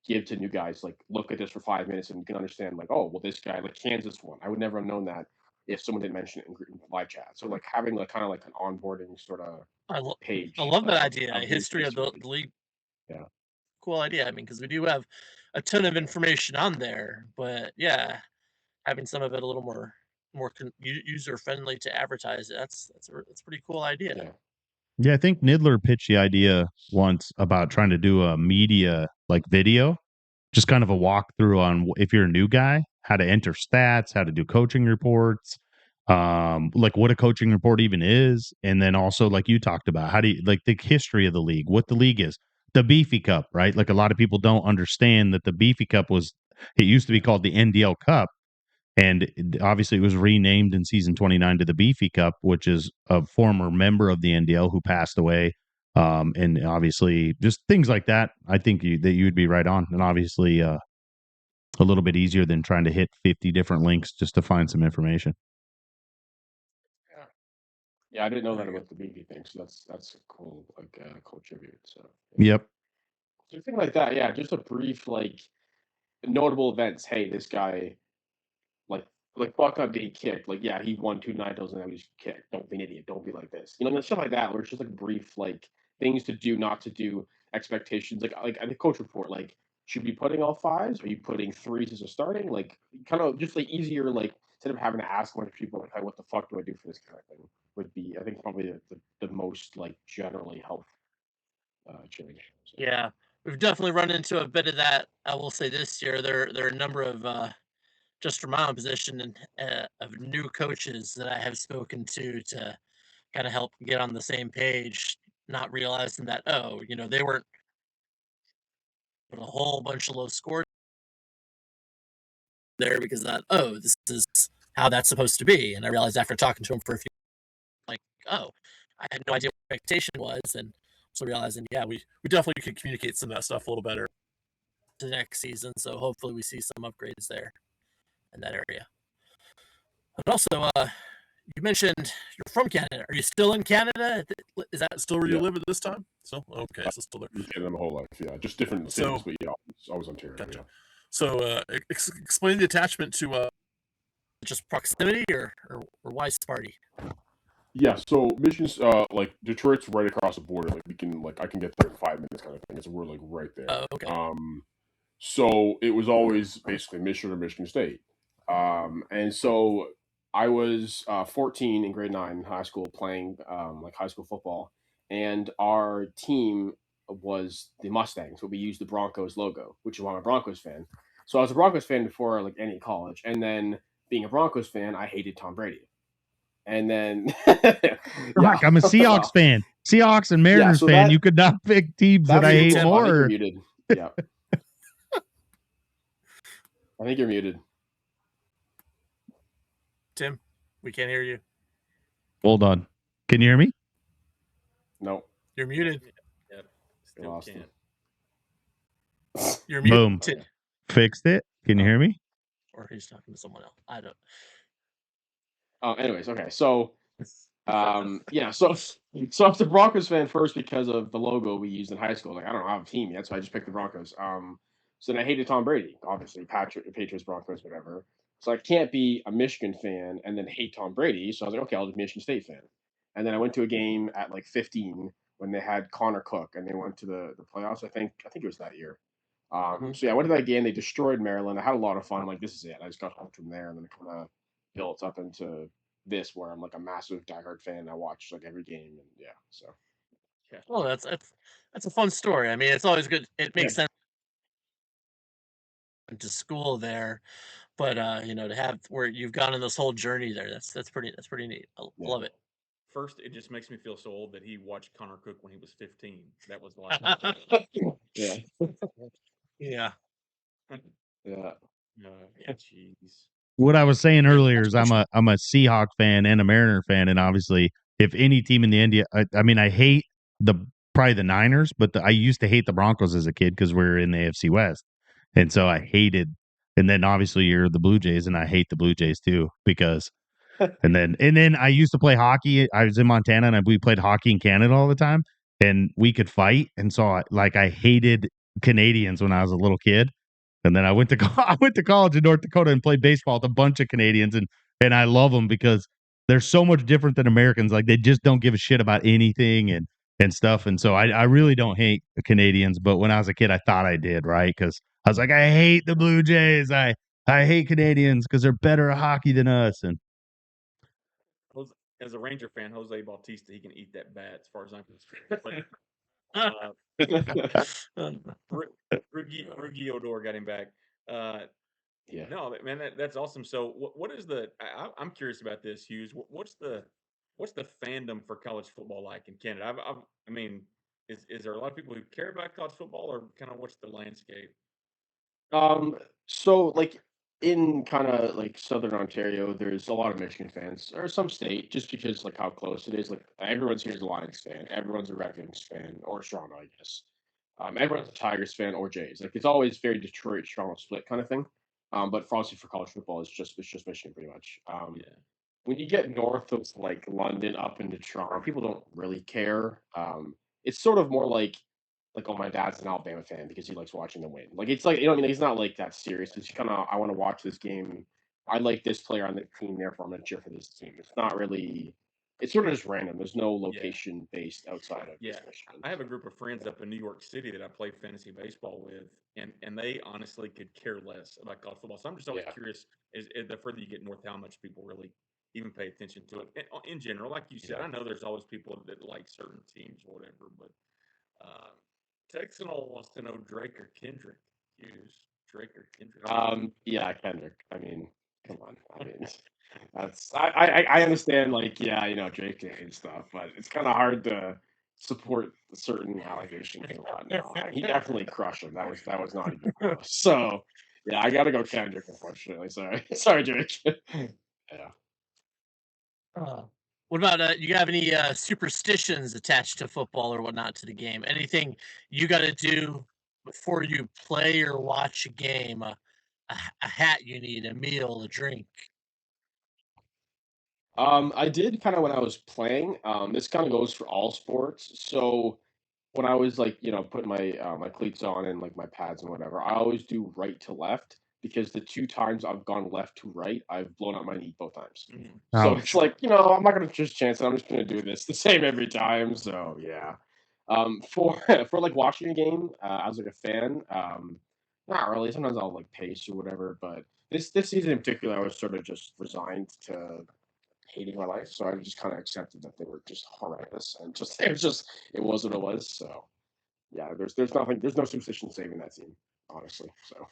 give to new guys. Like, look at this for 5 minutes, and you can understand. Like, oh, well, this guy, like Kansas one, I would never have known that if someone didn't mention it in live chat. So, like having like kind of like an onboarding sort of I, lo- I page love that idea. of A league history of history. the league. Yeah, Cool idea. I mean, because we do have a ton of information on there, but yeah, having some of it a little more user friendly to advertise it. That's a pretty cool idea. yeah, Yeah, I think Nidler pitched the idea once about trying to do a media like video, just kind of a walkthrough on if you're a new guy, how to enter stats, how to do coaching reports, like what a coaching report even is, and then also like you talked about, how do you like the history of the league, what the league is, the Beefy Cup, right? Like a lot of people don't understand that the Beefy Cup it used to be called the NDL Cup, and obviously it was renamed in season 29 to the Beefy Cup, which is a former member of the NDL who passed away. And obviously just things like that. I think that you would be right on. And obviously a little bit easier than trying to hit 50 different links just to find some information. yeah. I didn't know There that you go. about the BB thing, so that's a cool like cool tribute. So yeah. Yep. So thing like that, yeah. Just a brief like notable events. Hey, this guy like Buck not being kicked. Like, yeah, he won 2 9 and then he was kicked. Don't be an idiot. Don't be like this. You know, and stuff like that, where it's just like brief, like things to do, not to do, expectations. Like the coach report, like should be putting all fives? Are you putting threes as a starting? Like kind of just like easier, like instead of having to ask a bunch of people like, hey, what the fuck do I do for this kind of thing? Would be I think probably the most like generally helpful change. So, Yeah, we've definitely run into a bit of that. I will say this year there are a number of just from my own position and of new coaches that I have spoken to kind of help get on the same page, not realizing that they weren't put a whole bunch of low scores there because that this is how that's supposed to be, and I realized after talking to him for a few like oh I had no idea what expectation was, and so realizing yeah we definitely could communicate some of that stuff a little better to the next season. So hopefully we see some upgrades there in that area. But also, you mentioned you're from Canada. Are you still in Canada? Is that Still where you yeah, live at this time? So okay, so still there. lived in my whole life. Yeah, just different cities, So but yeah, it's always Ontario. gotcha. Yeah. So explain the attachment to just proximity or why Sparty? Yeah, so Michigan's like Detroit's right across the border. Like we can like I can get there in 5 minutes kind of thing. So we're like right there. Oh, okay. So it was always basically Michigan or Michigan State. And so I was 14 in grade 9 in high school playing like high school football, and our team was the Mustangs, but we used the Broncos logo, which is why I'm a Broncos fan. So I was a Broncos fan before like any college, and then being a Broncos fan, I hated Tom Brady. And then yeah. Fuck, I'm a Seahawks fan. Seahawks and Yeah, Mariners so fan. You could not pick teams that that's I the hate rule. I think you're more. muted. Yeah. I think you're muted. Tim, we can't hear you. Hold on. Can you hear me? No, You're muted. Yeah, you still lost can't. him. You're Boom. muted. Fixed it. Can you hear me? Or he's talking to someone else. I don't. Anyways, okay. So Yeah, so I was a Broncos fan first because of the logo we used in high school. Like I don't have a team yet, so I just picked the Broncos. So then I hated Tom Brady, obviously, Patriots, Broncos, whatever. So I can't be a Michigan fan and then hate Tom Brady. So I was like, okay, I'll be a Michigan State fan. And then I went to a game at like 15 when they had Connor Cook and they went to the playoffs. I think it was that year. So yeah, I went to that game. They destroyed Maryland. I had a lot of fun. I'm like, this is it. I just got home from there, and then it kind of built up into this where I'm like a massive diehard fan. I watch like every game, and yeah, so Yeah. Well, that's a fun story. I mean, it's always good. It makes sense to school there, but to have where you've gone on this whole journey there, that's pretty neat. I yeah. love it. First, it just makes me feel so old that he watched Connor Cook when he was 15. That was the last time. Yeah, Yeah. yeah. Jeez. What I was saying earlier is I'm a Seahawk fan and a Mariner fan, and obviously, if any team in the India, I mean, I hate probably the Niners, but I used to hate the Broncos as a kid because we were in the AFC West, and so I hated. And then obviously you're the Blue Jays, and I hate the Blue Jays too because. And then I used to play hockey. I was in Montana, and we played hockey in Canada all the time, and we could fight, and so I hated Canadians when I was a little kid. And then I went to I went to college in North Dakota and played baseball with a bunch of Canadians, and I love them because they're so much different than Americans. Like they just don't give a shit about anything and stuff. And so I really don't hate Canadians, but when I was a kid, I thought I did, right? Because I was like, I hate the Blue Jays. I hate Canadians because they're better at hockey than us. And As a Ranger fan, Jose Bautista, he can eat that bat as far as I'm concerned. Ruggie Odor got him back. Yeah. No, man, that's awesome. So, what is the? I'm curious about this, Hughes. What's the fandom for college football like in Canada? I mean, is there a lot of people who care about college football, or kind of what's the landscape? So like in kind of like Southern Ontario, there's a lot of Michigan fans, or some state, just because like how close it is. Like everyone's here's a Lions fan, everyone's a Red Wings fan, or Toronto, I guess. Everyone's a Tigers fan or Jays. Like it's always very Detroit, Toronto split kind of thing. But for obviously for college football, it's just Michigan pretty much. Yeah, When you get north of like London up into Toronto, people don't really care. It's sort of more like, oh, my dad's an Alabama fan because he likes watching them win. Like it's like I mean, he's not like that serious. It's kind of I want to watch this game. I like this player on the team, therefore I'm going to cheer for this team. It's not really. It's sort of just random. There's no location based outside of yeah. Michigan. I have a group of friends up in New York City that I play fantasy baseball with, and they honestly could care less about college football. So I'm just always Yeah. curious: is the further you get north, how much people really even pay attention to it? In general, like you said, Yeah. I know there's always people that like certain teams or whatever, but uh, Texanol wants to know Drake or Kendrick. Hughes, Drake or Kendrick? Yeah, Kendrick. I mean, come on. I mean, I understand. Like, yeah, Drake and stuff, but it's kind of hard to support certain allegations and whatnot. He definitely crushed him. That was not even close. So, yeah, I gotta go Kendrick. Unfortunately, sorry, sorry, Drake. Yeah. What about you have any superstitions attached to football or whatnot to the game? Anything you got to do before you play or watch a game? A hat you need, a meal, a drink. I did kind of when I was playing. This kind of goes for all sports. So when I was like, putting my cleats on and like my pads and whatever, I always do right to left because the two times I've gone left to right, I've blown out my knee both times. So it's ouch. like, I'm not gonna just chance it. I'm just gonna do this the same every time. So yeah. For for like watching a game, as like a fan, not really. Sometimes I'll like pace or whatever, but this season in particular, I was sort of just resigned to hating my life, so I just kind of accepted that they were just horrendous and just it was what it was. So yeah, there's no superstition saving that team, honestly. So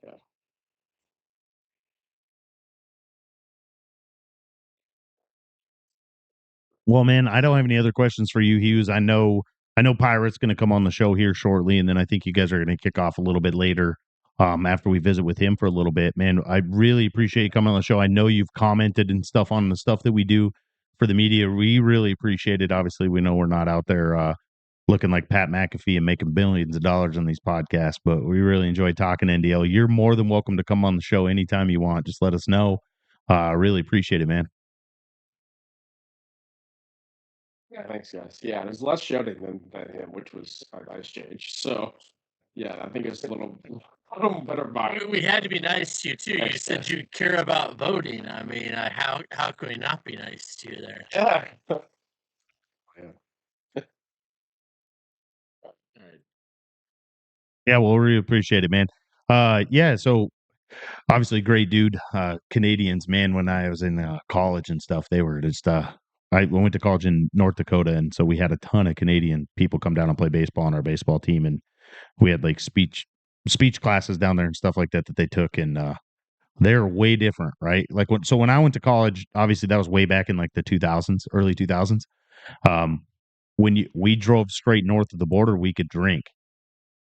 yeah. Well, man, I don't have any other questions for you, Hughes. I know Pirate's going to come on the show here shortly, and then I think you guys are going to kick off a little bit later. After we visit with him for a little bit, man, I really appreciate you coming on the show. I know you've commented and stuff on the stuff that we do for the media. We really appreciate it. Obviously, we know we're not out there looking like Pat McAfee and making billions of dollars on these podcasts, but we really enjoy talking NDL. You're more than welcome to come on the show anytime you want. Just let us know. I really appreciate it, man. Yeah, thanks, guys. Yeah, there's less shouting than him, which was a nice change. So, yeah, I think it's a little better vibe. We had to be nice to you too. You Thanks, said guys. you care about voting. I mean, how can we not be nice to you there? Yeah. Yeah. All right. Yeah, well, we appreciate it, man. Yeah, so obviously great dude. Canadians, man, when I was in college and stuff, they were just I went to college in North Dakota, and so we had a ton of Canadian people come down and play baseball on our baseball team, and we had like speech classes down there and stuff like that that they took, and they're way different, right? Like when I went to college, obviously that was way back in like the 2000s, early 2000s. Um, when we drove straight north of the border, we could drink,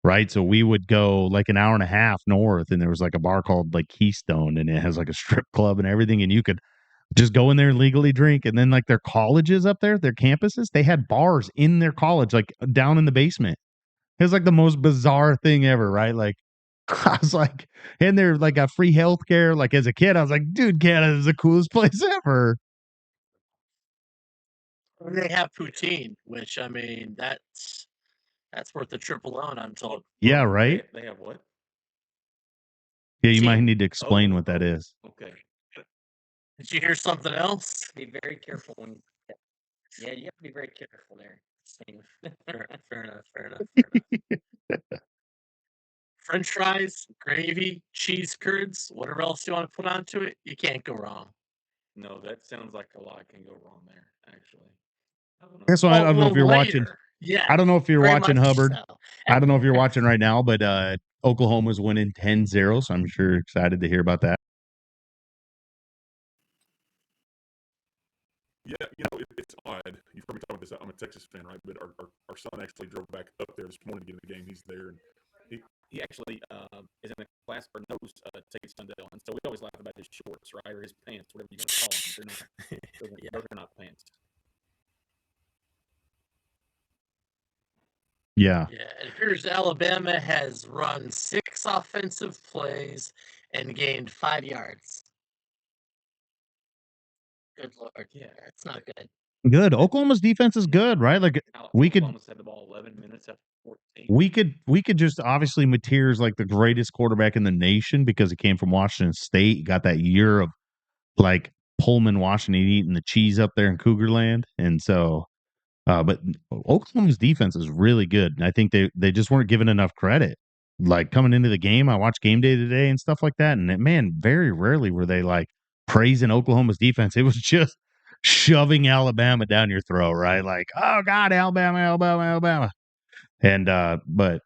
right? So we would go like an hour and a half north, and there was like a bar called like Keystone, and it has like a strip club and everything, and you could just go in there and legally drink. And then like their colleges up there, their campuses, they had bars in their college, like down in the basement. It was like the most bizarre thing ever, right? Like I was like, and they're like got free healthcare. Like as a kid, I was like, dude, Canada is the coolest place ever. They have poutine, which I mean that's worth the trip alone. I'm told. Yeah, right. They have what? Yeah, you might Poutine. need to explain Oh, what that is. okay. Did you hear something else? Be very careful when. Yeah, you have to be very careful there. Fair enough. Fair enough. French fries, gravy, cheese curds, whatever else you want to put onto it, you can't go wrong. No, that sounds like a lot can go wrong there, actually. I don't know. Yeah, so I don't know if you're watching. later, yeah. I don't know if you're very watching much Hubbard. so. I don't know if you're watching right now, but Oklahoma's winning 10-0, so I'm sure excited to hear about that. Yeah, it's odd. You've heard me talk about this. I'm a Texas fan, right? But our son actually drove back up there this morning to get in the game. He's there, and He actually is in a class or knows Tate Sundell, and so we always laugh about his shorts, right, or his pants, whatever you're going to call them. They're not pants. Yeah. Yeah, it appears Alabama has run 6 offensive plays and gained 5 yards. Good lord, yeah, it's not good. Good. Oklahoma's defense is good, right? Like we could Almost had the ball 11 minutes after 14. we could just obviously Mateer's like the greatest quarterback in the nation because he came from Washington State. He got that year of like Pullman, Washington, eating the cheese up there in Cougar Land, and so. But Oklahoma's defense is really good, and I think they just weren't given enough credit. Like coming into the game, I watched Game Day today and stuff like that, and man, very rarely were they like praising Oklahoma's defense. It was just shoving Alabama down your throat, right? Like, oh God, Alabama, Alabama, Alabama. And but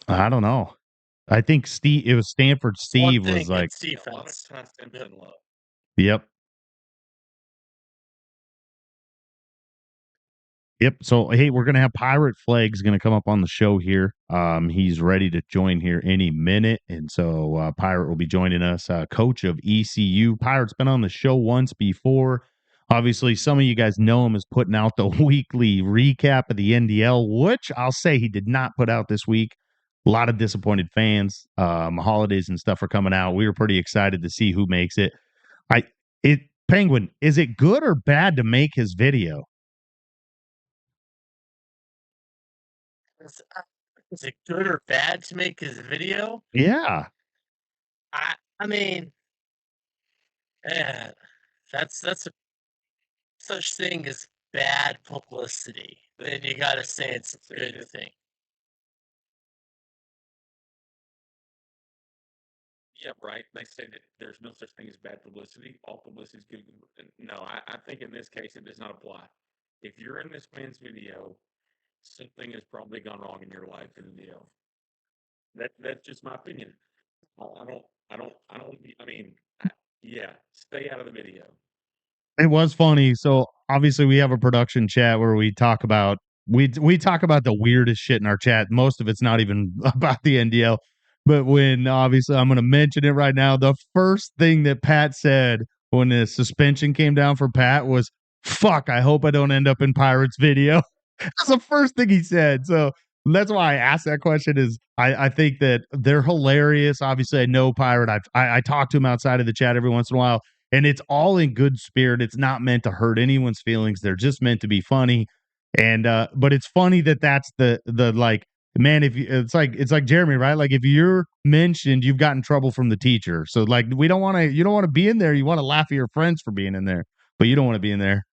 I don't know. I think it was Stanford Steve was like, it's defense. yep. Yep. So hey, we're gonna have Pirate Flag's gonna come up on the show here. He's ready to join here any minute, and so Pirate will be joining us. Coach of ECU. Pirate's been on the show once before. Obviously, some of you guys know him as putting out the weekly recap of the NDL, which I'll say he did not put out this week. A lot of disappointed fans. Holidays and stuff are coming out. We were pretty excited to see who makes it. Penguin, is it good or bad to make his video? Is it good or bad to make his video? Yeah. I mean, that's a such thing as bad publicity. Then you got to say it's a good thing. Yeah, right. They say that there's no such thing as bad publicity. All publicity is good. No, I think in this case it does not apply. If you're in this man's video, something has probably gone wrong in your life in the deal. That's just my opinion. I mean, yeah, stay out of the video. It was funny. So obviously we have a production chat where we talk about we talk about the weirdest shit in our chat. Most of it's not even about the NDL. But when obviously I'm gonna mention it right now, the first thing that Pat said when the suspension came down for Pat was, fuck, I hope I don't end up in Pirates video. That's the first thing he said. So that's why I asked that question is I think that they're hilarious. Obviously, I know Pirate. I talk to him outside of the chat every once in a while, and it's all in good spirit. It's not meant to hurt anyone's feelings. They're just meant to be funny. And but it's funny that that's the like, man, if you it's like Jeremy, right? Like if you're mentioned, you've gotten trouble from the teacher. So like we don't want to you don't want to be in there. You want to laugh at your friends for being in there, but you don't want to be in there.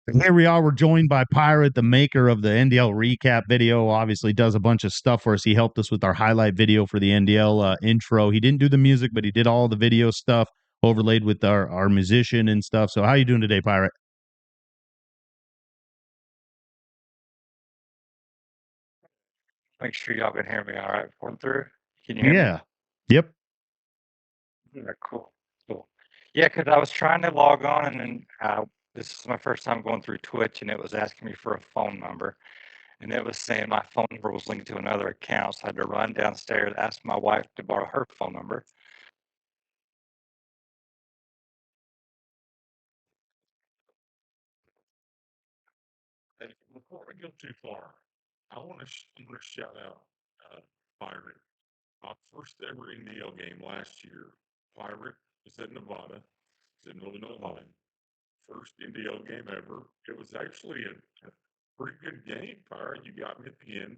And here we are. We're joined by Pirate, the maker of the NDL recap video. Obviously, does a bunch of stuff for us. He helped us with our highlight video for the NDL intro. He didn't do the music, but he did all the video stuff overlaid with our musician and stuff. So, how you doing today, Pirate? Make sure y'all can hear me all right going through. Can you hear me? Yeah. Yep. Yeah, cool. Cool. Yeah, because I was trying to log on and then this is my first time going through Twitch and it was asking me for a phone number. And it was saying my phone number was linked to another account. So I had to run downstairs, ask my wife to borrow her phone number. Hey, before we go too far, I want to shout out Pirate. My first ever NDL game last year. Pirate was at Nevada. It's in Illinois line. First NDL game ever. It was actually a pretty good game, Pirate. You got me at the end.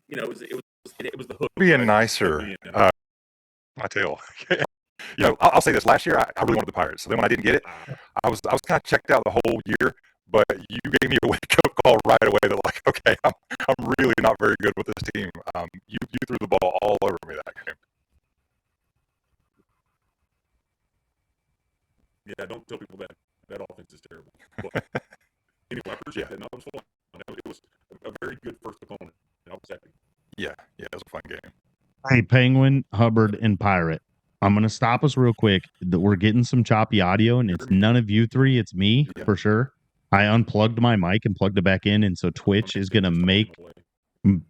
It was the hook. Being right? nicer, At the end. I tell. You know, I'll say this. Last year, I really wanted the Pirates. So then when I didn't get it, I was kind of checked out the whole year. But you gave me a wake-up call right away that like, okay, I'm really not very good with this team. You threw the ball all over me that game. Yeah, don't tell people that offense is terrible. But anyway, I appreciate that. No, it was fun. It was a very good first opponent. I was happy. Yeah, it was a fun game. Hey, Penguin, Hubbard, and Pirate. I'm gonna stop us real quick. We're getting some choppy audio, and it's none of you three. It's me for sure. I unplugged my mic and plugged it back in, and so Twitch is gonna make. I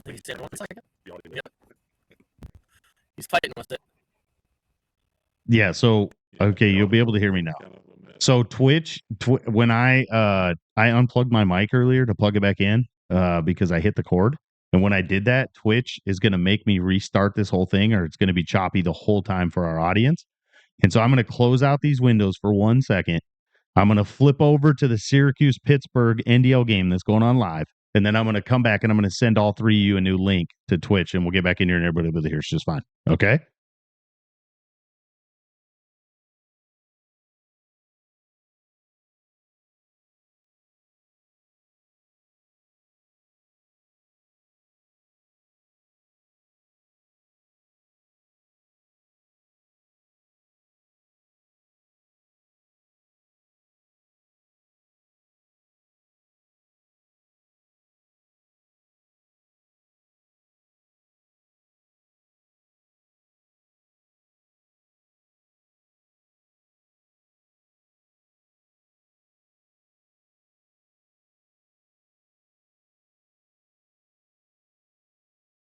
think he's in 1 second. Yep. He's fighting with it. Yeah. So okay, you'll be able to hear me now. So Twitch, when I unplugged my mic earlier to plug it back in because I hit the cord, and when I did that, Twitch is going to make me restart this whole thing, or it's going to be choppy the whole time for our audience. And so I'm going to close out these windows for 1 second. I'm going to flip over to the Syracuse Pittsburgh NDL game that's going on live, and then I'm going to come back and I'm going to send all three of you a new link to Twitch, and we'll get back in here and everybody will be here just fine. Okay.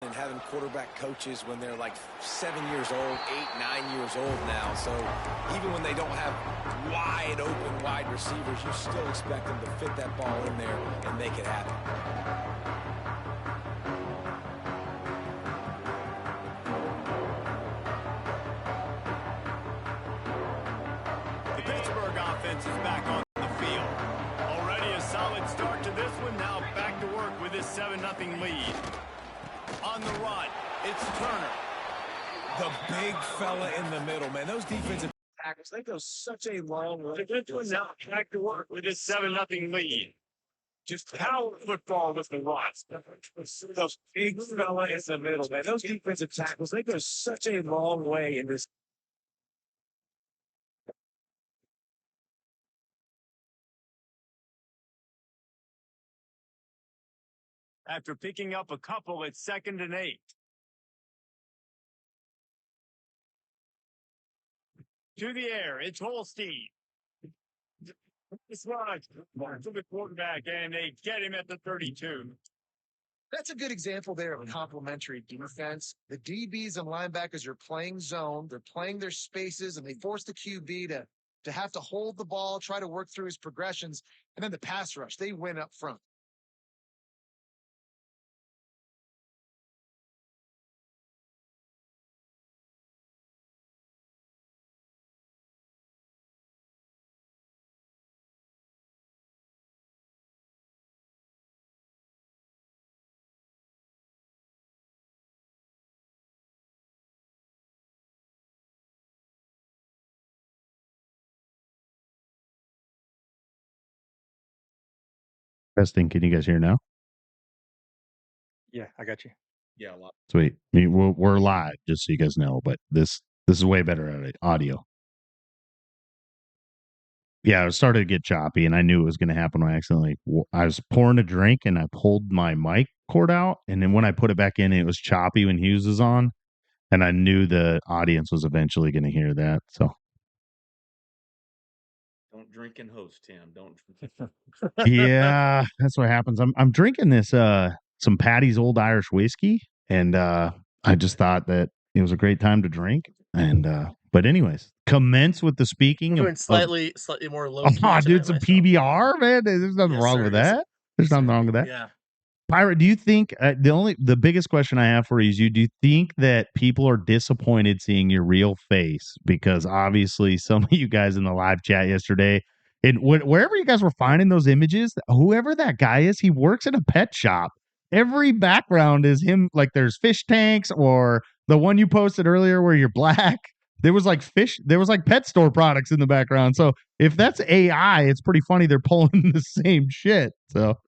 And having quarterback coaches when they're like 7 years old, 8, 9 years old now. So even when they don't have wide open wide receivers, you still expect them to fit that ball in there and make it happen. The Pittsburgh offense is back on the field. Already a solid start to this one. Now back to work with this 7-0 lead. On the run, it's Turner. The big fella in the middle, man. Those defensive tackles, they go such a long way. This one now back to work with this 7-0 lead. Just power football with the Rots. Those big fella in the middle, man. Those defensive tackles, they go such a long way in this. After picking up a couple, it's 2nd and 8. To the air, it's Holstein. It's right to the quarterback, and they get him at the 32. That's a good example there of a complementary defense. The DBs and linebackers are playing zone. They're playing their spaces, and they force the QB to have to hold the ball, try to work through his progressions. And then the pass rush, they win up front. Testing. Can you guys hear now? Yeah, I got you. Yeah, a lot. Sweet. I mean, we're live, just so you guys know, but this is way better at audio. Yeah, it started to get choppy, and I knew it was going to happen when I was pouring a drink and I pulled my mic cord out, and then when I put it back in, it was choppy when Hughes was on, and I knew the audience was eventually going to hear that. So Don't drink and host, Tim. Don't drink. yeah, that's what happens. I'm drinking this some Patty's Old Irish whiskey, and I just thought that it was a great time to drink. And but anyways, commence with the speaking Doing of slightly more low key oh, dude, tonight some myself. PBR, man. There's nothing Yes, wrong sir. with Yes, that. There's nothing wrong with that. Yeah. Pirate, do you think the biggest question I have for you is do you think that people are disappointed seeing your real face? Because obviously some of you guys in the live chat yesterday and wherever you guys were finding those images, whoever that guy is, he works in a pet shop. Every background is him, like there's fish tanks or the one you posted earlier where you're black. There was like pet store products in the background. So if that's AI, it's pretty funny they're pulling the same shit. So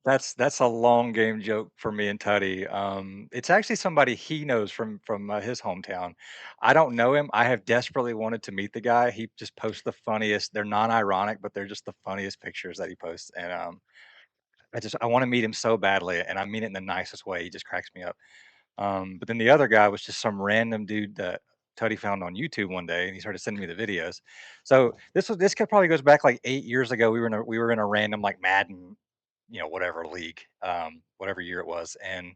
That's a long game joke for me and Tutty. It's actually somebody he knows from his hometown. I don't know him. I have desperately wanted to meet the guy. He just posts the funniest. They're non-ironic, but they're just the funniest pictures that he posts. And I want to meet him so badly, and I mean it in the nicest way. He just cracks me up. But then the other guy was just some random dude that Tutty found on YouTube one day, and he started sending me the videos. So this probably goes back like 8 years ago. We were in a random like Madden, whatever league, whatever year it was, and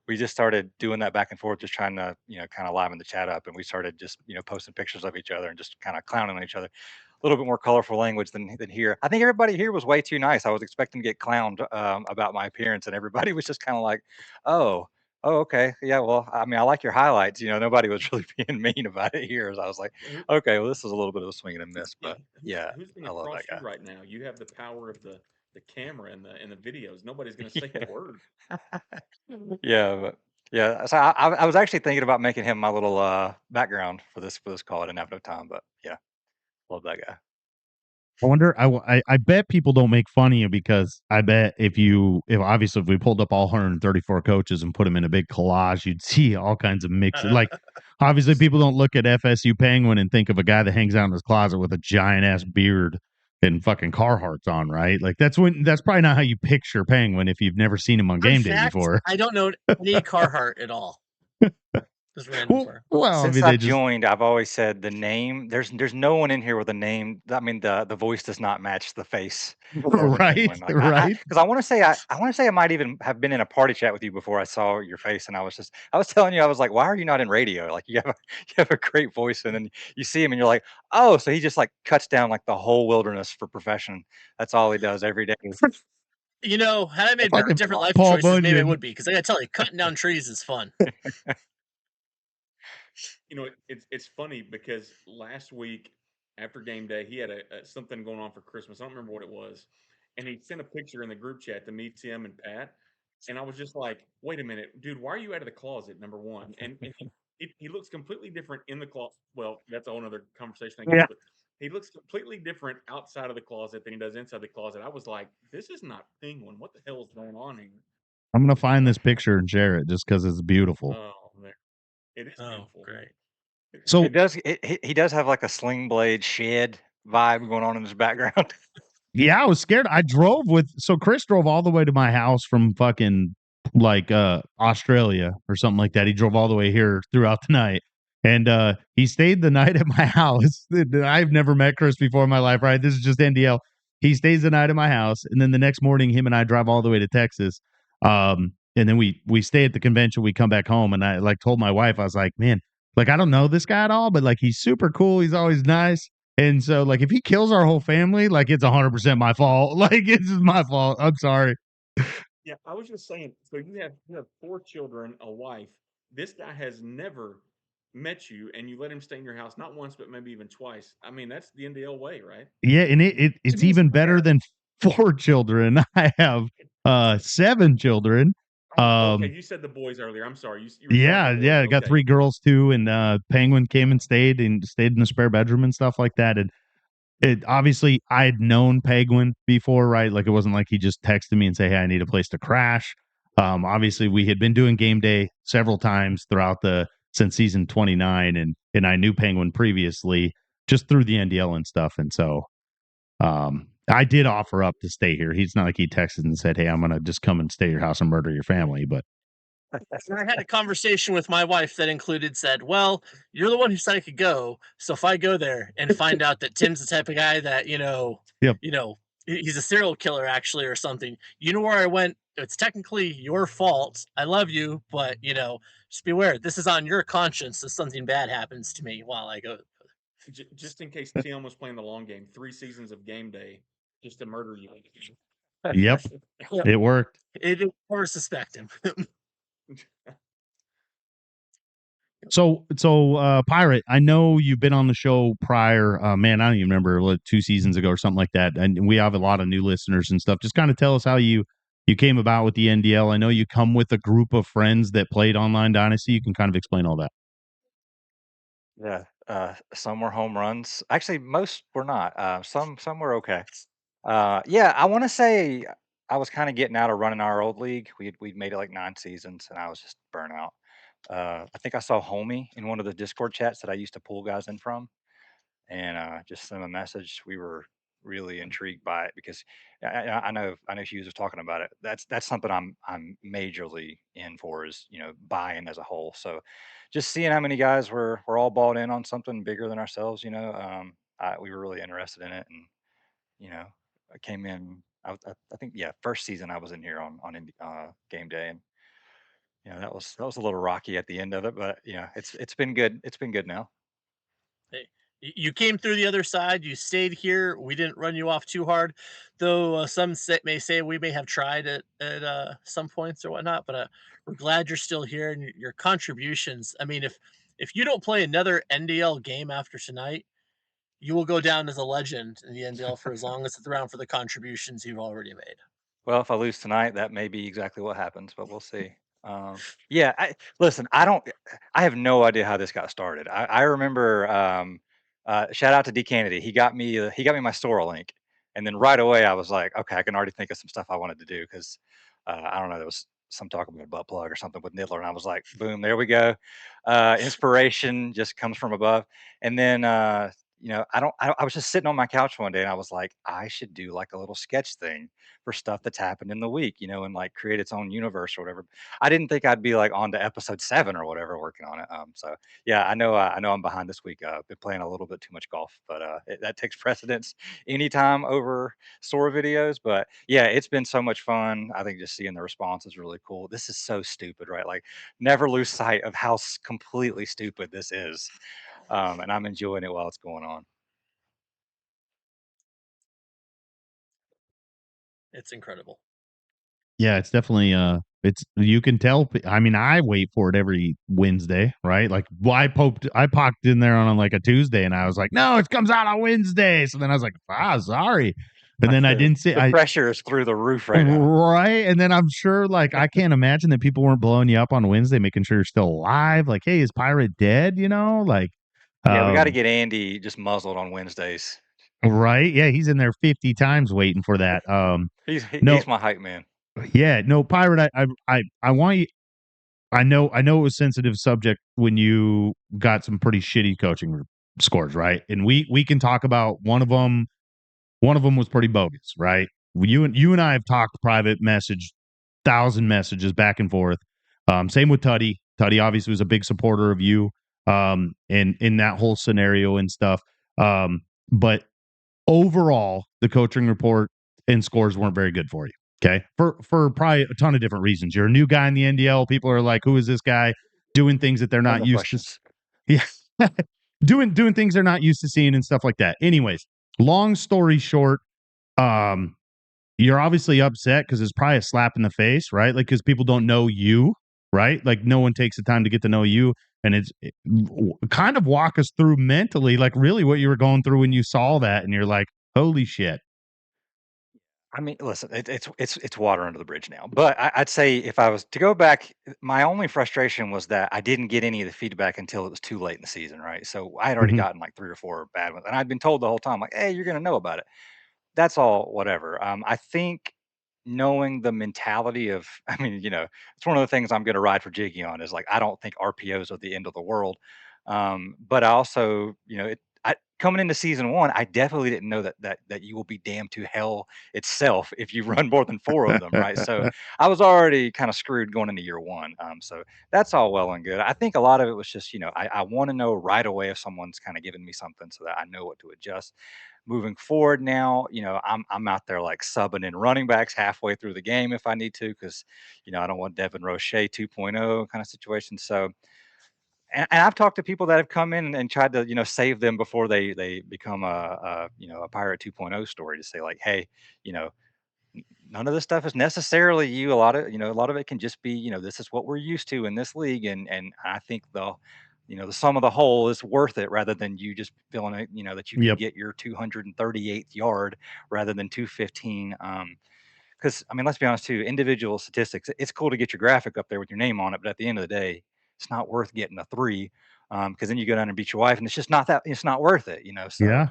we just started doing that back and forth, just trying to kind of liven the chat up, and we started just posting pictures of each other and just kind of clowning on each other. A little bit more colorful language than here. I think everybody here was way too nice. I was expecting to get clowned about my appearance, and everybody was just kind of like, "Oh, oh, okay, yeah. Well, I mean, I like your highlights." Nobody was really being mean about it here. So I was like, Who- "Okay, well, this is a little bit of a swing and a miss," yeah, but yeah, who's going I to love cross that you guy. right now? You have the power of the camera and the videos. Nobody's going to say a word. Yeah, but yeah. So I was actually thinking about making him my little background for this call. I didn't have no time, but yeah, love that guy. I wonder. I bet people don't make fun of you because I bet if obviously if we pulled up all 134 coaches and put them in a big collage, you'd see all kinds of mixes. Like obviously people don't look at FSU Penguin and think of a guy that hangs out in his closet with a giant ass beard and fucking Carhartts on, right? Like that's probably not how you picture Penguin if you've never seen him on Fun game day fact, before. I don't know any Carhartt at all. Just random for. Well, I Since mean I they just joined, I've always said the name. There's no one in here with a name. I mean, the voice does not match the face or the right, penguin. Like right. because I want to say I want to say I might even have been in a party chat with you before I saw your face, and I was telling you I was like, why are you not in radio? Like you have a great voice, and then you see him and you're like, oh, so he just like cuts down like the whole wilderness for profession. That's all he does every day. Had I made Fucking different life Paul choices, maybe I Bunyan. would be. Because I got to tell you, cutting down trees is fun. It's funny because last week after game day, he had something going on for Christmas. I don't remember what it was, and he sent a picture in the group chat to me, Tim, and Pat. And I was just like, "Wait a minute, dude, why are you out of the closet?" Number one, and he looks completely different in the closet. Well, that's a whole other conversation, I guess. Yeah. But he looks completely different outside of the closet than he does inside the closet. I was like, "This is not Penguin. What the hell is going on here?" I'm gonna find this picture and share it just because it's beautiful. Oh man, it is beautiful. Great. So He does have like a sling blade shed vibe going on in his background. yeah, I was scared. Chris drove all the way to my house from fucking like Australia or something like that. He drove all the way here throughout the night. And he stayed the night at my house. I've never met Chris before in my life, right? This is just NDL. He stays the night at my house, and then the next morning him and I drive all the way to Texas. And then we stay at the convention, we come back home, and I like told my wife, I was like, man, like I don't know this guy at all, but like he's super cool, he's always nice. And so, like, if he kills our whole family, like, it's 100% my fault. Like, it's just my fault. I'm sorry. Yeah, I was just saying. So you have 4 children, a wife. This guy has never met you, and you let him stay in your house not once, but maybe even twice. I mean, that's the NDL way, right? Yeah, and it's be even better fair- than 4 children. I have 7 children. Okay, you said the boys earlier. I'm sorry. You were Yeah, talking boys. yeah. I got Okay. 3 girls too, and Penguin came and stayed in the spare bedroom and stuff like that. And it obviously I had known Penguin before, right? Like it wasn't like he just texted me and say, "Hey, I need a place to crash." Obviously we had been doing game day several times throughout since season 29, and I knew Penguin previously just through the NDL and stuff, and so I did offer up to stay here. He's not like he texted and said, "Hey, I'm gonna just come and stay at your house and murder your family," but And I had a conversation with my wife that said, "Well, you're the one who said I could go, so if I go there and find out that Tim's the type of guy that yep. he's a serial killer actually or something, you know where I went. It's technically your fault. I love you, but just beware. This is on your conscience if something bad happens to me while I go." Just in case Tim was playing the long game, 3 seasons of game day just to murder you. Yep. It worked. It or suspect him. So, Pirate, I know you've been on the show prior. Man, I don't even remember 2 seasons ago or something like that. And we have a lot of new listeners and stuff. Just kind of tell us how you came about with the NDL. I know you come with a group of friends that played Online Dynasty. You can kind of explain all that. Yeah, some were home runs. Actually, most were not. Some were okay. Yeah, I want to say I was kind of getting out of running our old league. We'd made it like 9 seasons, and I was just burnt out. I think I saw Homie in one of the Discord chats that I used to pull guys in from, and just sent him a message. We were really intrigued by it because I know Hughes was talking about it. That's something I'm majorly in for is buy-in as a whole. So just seeing how many guys were all bought in on something bigger than ourselves, we were really interested in it, and I came in. I think first season I was in here on game day, and that was a little rocky at the end of it, but it's been good. It's been good now. Hey, you came through the other side. You stayed here. We didn't run you off too hard, though. Some may say we may have tried at some points or whatnot. But we're glad you're still here and your contributions. I mean, if you don't play another NDL game after tonight, you will go down as a legend in the NDL for as long as it's around for the contributions you've already made. Well, if I lose tonight, that may be exactly what happens, but we'll see. Yeah, listen. I have no idea how this got started. I remember. Shout out to D Kennedy. He got me my store link, and then right away I was like, okay, I can already think of some stuff I wanted to do because I don't know, there was some talk about a butt plug or something with Niddler, and I was like, boom, there we go. Inspiration just comes from above, and then. I was just sitting on my couch one day and I was like, I should do like a little sketch thing for stuff that's happened in the week, and like create its own universe or whatever. I didn't think I'd be like on to episode 7 or whatever working on it. So yeah, I know I'm behind this week. Been playing a little bit too much golf, but that takes precedence anytime over Sora videos. But yeah, it's been so much fun. I think just seeing the response is really cool. This is so stupid, right? Like never lose sight of how completely stupid this is. And I'm enjoying it while it's going on. It's incredible. Yeah, it's definitely it's you can tell. I mean, I wait for it every Wednesday, right? Like, well, I popped in there on like a Tuesday, and I was like, no, it comes out on Wednesday. So then I was like, sorry, and then I didn't see. The pressure is through the roof right now. Right, and then I'm sure, like, I can't imagine that people weren't blowing you up on Wednesday, making sure you're still alive. Like, hey, is Pirate dead? Like, yeah, we got to get Andy just muzzled on Wednesdays. Right? Yeah, he's in there 50 times waiting for that. He's No, my hype man. yeah, no, Pirate. I want you. I know it was sensitive subject when you got some pretty shitty coaching scores, right? And we can talk about one of them. One of them was pretty bogus, right? You and I have talked private message, 1,000 messages back and forth. Same with Tuddy. Tuddy obviously was a big supporter of you, in that whole scenario and stuff. But overall, the coaching report and scores weren't very good for you. Okay, for probably a ton of different reasons. You're a new guy in the NDL. People are like, "Who is this guy doing things that they're not used to?" Yeah, doing things they're not used to seeing and stuff like that. Anyways, long story short, you're obviously upset because it's probably a slap in the face, right? Like because people don't know you, right? Like no one takes the time to get to know you, and kind of walk us through mentally, like really what you were going through when you saw that, and you're like, "Holy shit!" I mean, listen, it's water under the bridge now. But I'd say if I was to go back, my only frustration was that I didn't get any of the feedback until it was too late in the season, right? So I had already Mhm. gotten like 3 or 4 bad ones, and I'd been told the whole time, like, "Hey, you're gonna know about it." That's all, whatever. I think knowing the mentality of, I mean, it's one of the things I'm going to ride for Jiggy on is like, I don't think RPOs are the end of the world. But I also, coming into season one, I definitely didn't know that you will be damned to hell itself if you run more than 4 of them, right? So I was already kind of screwed going into year one. So that's all well and good. I think a lot of it was just, I want to know right away if someone's kind of giving me something so that I know what to adjust moving forward now. I'm out there like subbing in running backs halfway through the game if I need to, because I don't want Devin Roche 2.0 kind of situation. So, and I've talked to people that have come in and tried to save them before they become a Pirate 2.0 story, to say like, hey, you know none of this stuff is necessarily you. A lot of it can just be, this is what we're used to in this league. And I think the sum of the whole is worth it, rather than you just feeling it, that you can Yep. get your 238th yard rather than 215. Because I mean, let's be honest too, individual statistics, it's cool to get your graphic up there with your name on it, but at the end of the day, it's not worth getting a 3. Because then you go down and beat your wife, and it's not worth it. So Yeah.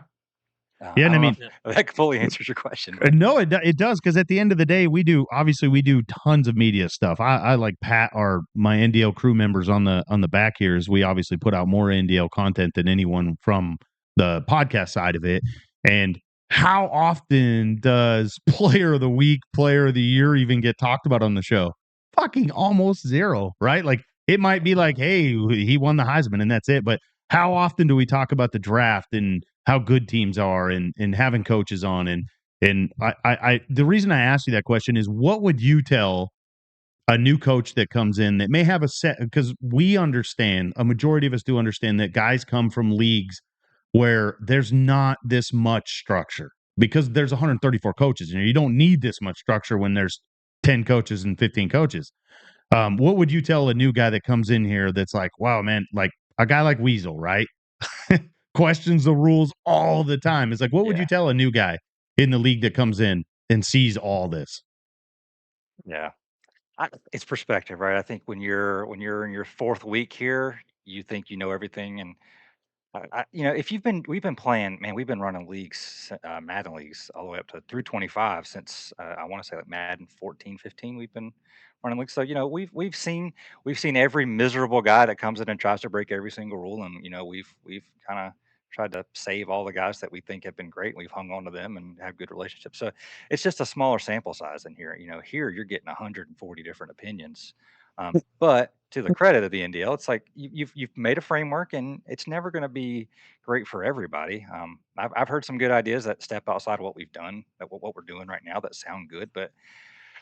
Yeah, I and I don't know mean, if that fully answers your question, but no, it does, because at the end of the day, we do tons of media stuff. I like Pat, my NDL crew members on the back here, is we obviously put out more NDL content than anyone from the podcast side of it. And how often does Player of the Week, Player of the Year even get talked about on the show? Fucking almost zero, right? Like, it might be like, hey, he won the Heisman and that's it. But how often do we talk about the draft and how good teams are, and having coaches on? And the reason I asked you that question is, what would you tell a new coach that comes in that may have a set, because we understand, a majority of us do understand, that guys come from leagues where there's not this much structure, because there's 134 coaches, and you don't need this much structure when there's 10 coaches and 15 coaches. What would you tell a new guy that comes in here that's like, wow, man, like a guy like Weasel, right? Questions the rules all the time. It's like, what would you yeah. tell a new guy in the league that comes in and sees all this? Yeah. It's perspective, right? I think when you're in your fourth week here, you think you know everything. And if we've been playing, man, we've been running leagues, Madden leagues, all the way up to through 25 since I want to say like Madden 14, 15. We've been running leagues, so we've seen every miserable guy that comes in and tries to break every single rule, and we've kind of tried to save all the guys that we think have been great. We've hung on to them and have good relationships. So it's just a smaller sample size in here. Here you're getting 140 different opinions. But to the credit of the NDL, it's like you've made a framework, and it's never going to be great for everybody. I've heard some good ideas that step outside what we've done, that what we're doing right now, that sound good. But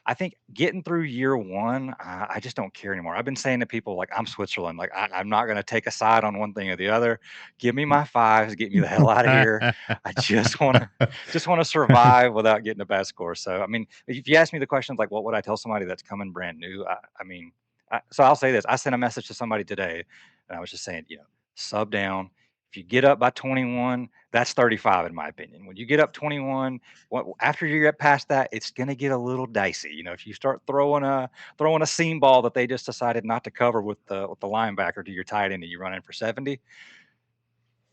I think getting through year one, I just don't care anymore. I've been saying to people like, I'm Switzerland. Like, I'm not going to take a side on one thing or the other. Give me my 5s. Get me the hell out of here. I just want to survive without getting a bad score. So, I mean, if you ask me the questions like, what would I tell somebody that's coming brand new? I mean, so I'll say this. I sent a message to somebody today, and I was just saying, sub down. If you get up by 21, that's 35 in my opinion. When you get up 21, after you get past that, it's going to get a little dicey. If you start throwing a seam ball that they just decided not to cover with the linebacker to your tight end, and you run in for 70,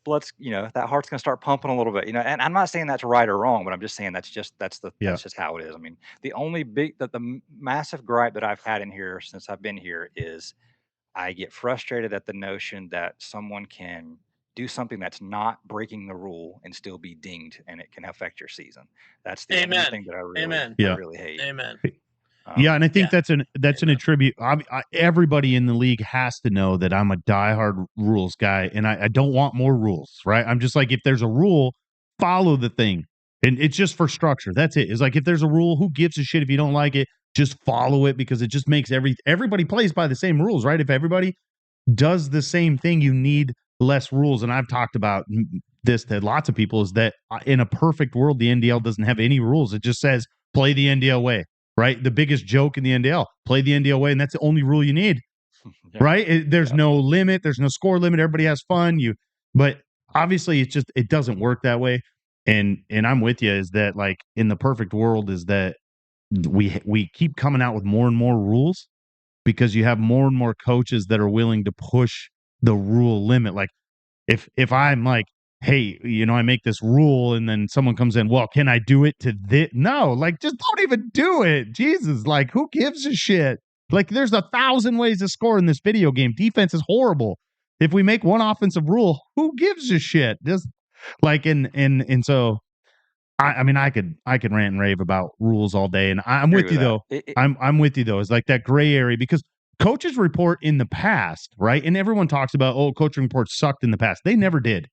that heart's going to start pumping a little bit. And I'm not saying that's right or wrong, but I'm just saying that's just Yeah. how it is. I mean, the only massive gripe that I've had in here since I've been here is I get frustrated at the notion that someone can do something that's not breaking the rule and still be dinged, and it can affect your season. That's the only Amen. thing that I Amen. Yeah. really hate. Amen. Yeah, and I think Yeah. that's an attribute. Everybody in the league has to know that I'm a diehard rules guy, and I don't want more rules. Right? I'm just like, if there's a rule, follow the thing, and it's just for structure. That's it. It's like, if there's a rule, who gives a shit if you don't like it? Just follow it, because it just makes everybody plays by the same rules, right? If everybody does the same thing, you need less rules. And I've talked about this to lots of people, is that in a perfect world, the NDL doesn't have any rules. It just says play the NDL way, right? The biggest joke in the NDL, play the NDL way, and that's the only rule you need, Yeah. right? There's no limit, there's no score limit. Everybody has fun. But obviously, it doesn't work that way. and I'm with you, is that like in the perfect world is that we keep coming out with more and more rules because you have more and more coaches that are willing to push the rule limit. Like if I'm like, hey, I make this rule and then someone comes in, well, can I do it to this? No, like just don't even do it. Jesus, like who gives a shit? Like there's 1,000 ways to score in this video game. Defense is horrible. If we make one offensive rule, who gives a shit? Just like and so I mean I could rant and rave about rules all day, and I'm Agree with with you that. though. I'm with you though. It's like that gray area because coaches report in the past, right? And everyone talks about, oh, coaching reports sucked in the past. They never did.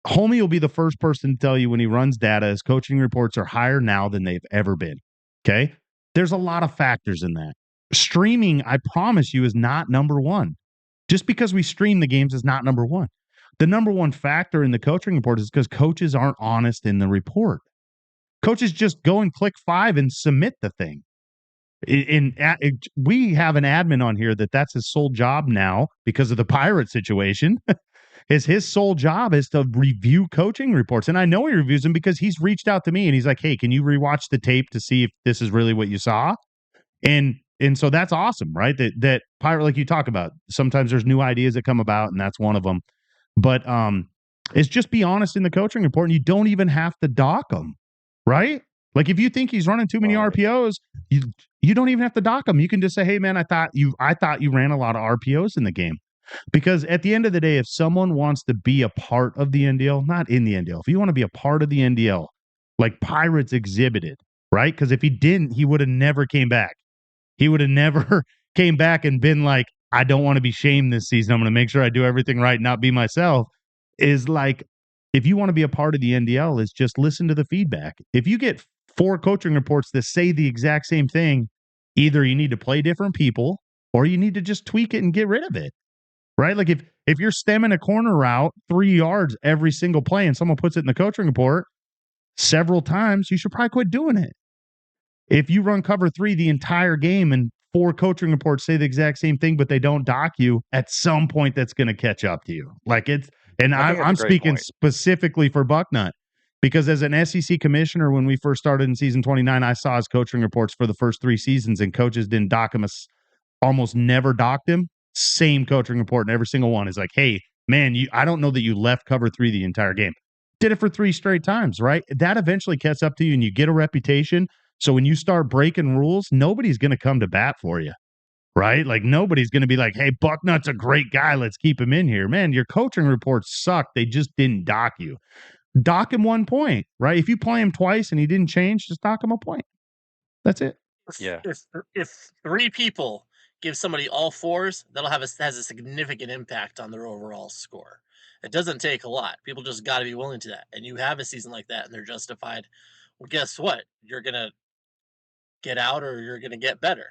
Homie will be the first person to tell you when he runs data, his coaching reports are higher now than they've ever been. Okay. There's a lot of factors in that. Streaming, I promise you, is not number one. Just because we stream the games is not number one. The number one factor in the coaching report is because coaches aren't honest in the report. Coaches just go and click 5 and submit the thing. We have an admin on here that's his sole job now because of the pirate situation. His sole job is to review coaching reports, and I know he reviews them because he's reached out to me and he's like, "Hey, can you rewatch the tape to see if this is really what you saw?" And so that's awesome, right? That pirate, like you talk about, sometimes there's new ideas that come about, and that's one of them. But it's just be honest in the coaching report, and you don't even have to dock them, right? Like if you think he's running too many RPOs, you don't even have to dock him. You can just say, "Hey, man, I thought you ran a lot of RPOs in the game." Because at the end of the day, if someone wants to be a part of the NDL, not in the NDL, if you want to be a part of the NDL, like Pirates exhibited, right? Because if he didn't, he would have never came back. He would have never came back and been like, I don't want to be shamed this season. I'm going to make sure I do everything right, not be myself. Is like, if you want to be a part of the NDL, is just listen to the feedback. If you get 4 coaching reports that say the exact same thing, either you need to play different people or you need to just tweak it and get rid of it. Right? Like if you're stemming a corner route 3 yards every single play and someone puts it in the coaching report several times, you should probably quit doing it. If you run cover 3 the entire game and 4 coaching reports say the exact same thing, but they don't dock you, at some point that's going to catch up to you. Like it's, and I'm speaking specifically for Bucknut because as an SEC commissioner, when we first started in season 29, I saw his coaching reports for the first 3 seasons and coaches didn't dock him, almost never docked him. Same coaching report, and every single one is like, hey, man, I don't know that you left cover 3 the entire game. Did it for 3 straight times, right? That eventually catches up to you and you get a reputation. So when you start breaking rules, nobody's going to come to bat for you, right? Like nobody's going to be like, hey, Bucknut's a great guy. Let's keep him in here. Man, your coaching reports suck. They just didn't dock you. Dock him 1 point, right? If you play him twice and he didn't change, just dock him a point. That's it. Yeah. If 3 people give somebody all 4s, that'll has a significant impact on their overall score. It doesn't take a lot. People just got to be willing to that. And you have a season like that and they're justified. Well, guess what? You're going to get out or you're going to get better,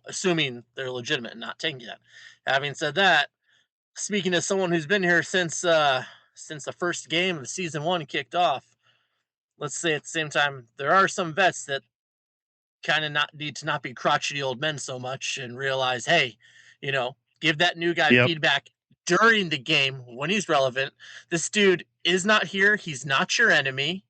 assuming they're legitimate and not tanking that. Having said that, speaking as someone who's been here since the first game of season 1 kicked off, let's say at the same time, there are some vets that kind of need to not be crotchety old men so much and realize, hey, give that new guy feedback during the game when he's relevant. This dude is not here. He's not your enemy.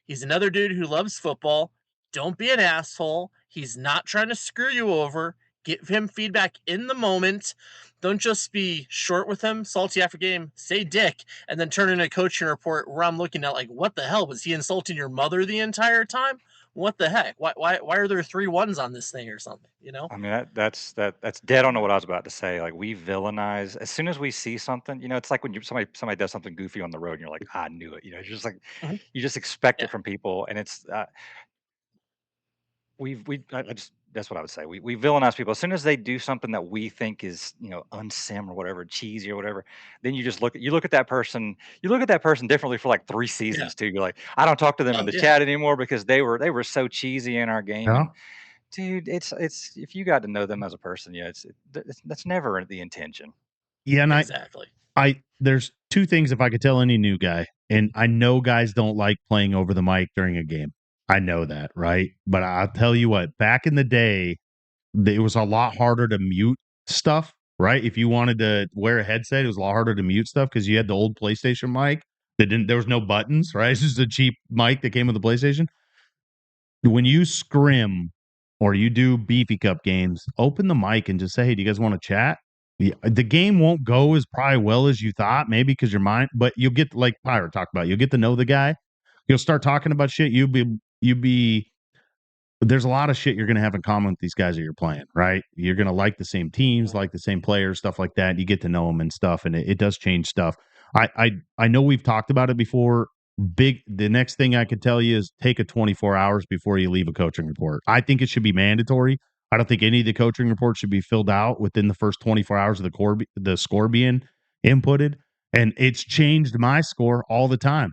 He's another dude who loves football. Don't be an asshole. He's not trying to screw you over. Give him feedback in the moment. Don't just be short with him, salty after game, say dick, and then turn in a coaching report where I'm looking at like, what the hell? Was he insulting your mother the entire time? What the heck? Why are there 3 1s on this thing or something? I mean, that's dead on to what I was about to say. Like we villainize as soon as we see something. It's like when somebody does something goofy on the road, and you're like, I knew it. It's just like you just expect it from people, and it's I just that's what I would say. We villainize people as soon as they do something that we think is unsim or whatever, cheesy or whatever. Then you just look at that person. You look at that person differently for like 3 seasons too. You're like, I don't talk to them in the chat anymore because they were so cheesy in our game. Yeah. And dude, it's if you got to know them as a person, that's never the intention. Yeah, and exactly. There's 2 things if I could tell any new guy, and I know guys don't like playing over the mic during a game. I know that, right? But I'll tell you what, back in the day, it was a lot harder to mute stuff, right? If you wanted to wear a headset, it was a lot harder to mute stuff because you had the old PlayStation mic. There was no buttons, right? It's just a cheap mic that came with the PlayStation. When you scrim or you do Beefy Cup games, open the mic and just say, "Hey, do you guys want to chat?" The game won't go as probably well as you thought, maybe because your mind, but you'll get like Pyro talked about. You'll get to know the guy. You'll start talking about shit. You be there's a lot of shit you're going to have in common with these guys that you're playing, right? You're going to like the same teams, like the same players, stuff like that. You get to know them and stuff, and it does change stuff. I know we've talked about it before. The next thing I could tell you is take a 24 hours before you leave a coaching report. I think it should be mandatory. I don't think any of the coaching reports should be filled out within the first 24 hours of the score being inputted, and it's changed my score all the time,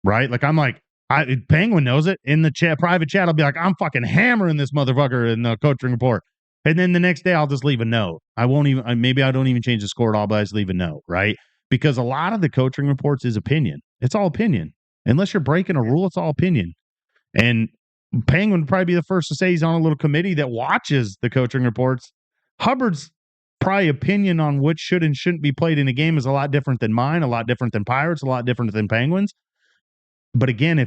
right? Like I'm like, Penguin knows it in the chat, private chat. I'll be like, I'm fucking hammering this motherfucker in the coaching report. And then the next day I'll just leave a note. I won't even, maybe I don't even change the score at all, but I just leave a note, right? Because a lot of the coaching reports is opinion. It's all opinion. Unless you're breaking a rule, it's all opinion. And Penguin would probably be the first to say he's on a little committee that watches the coaching reports. Hubbard's probably opinion on what should and shouldn't be played in a game is a lot different than mine, a lot different than Pirates, a lot different than Penguins. But again,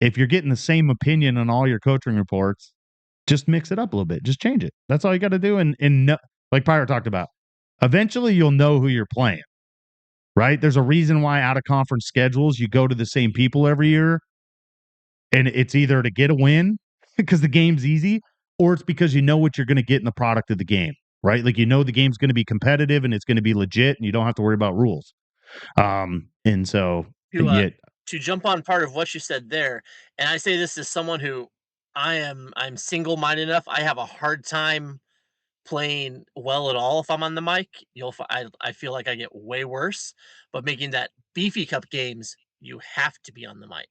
if you're getting the same opinion on all your coaching reports, just mix it up a little bit. Just change it. That's all you got to do. And no, like Pyro talked about, eventually you'll know who you're playing, right? There's a reason why out of conference schedules, you go to the same people every year. And it's either to get a win because the game's easy, or it's because you know what you're going to get in the product of the game, right? Like, you know, the game's going to be competitive and it's going to be legit and you don't have to worry about rules. And so, To jump on part of what you said there, and I say this as someone who I'm single-minded enough. I have a hard time playing well at all if I'm on the mic. I feel like I get way worse. But making that Beefy Cup games, you have to be on the mic.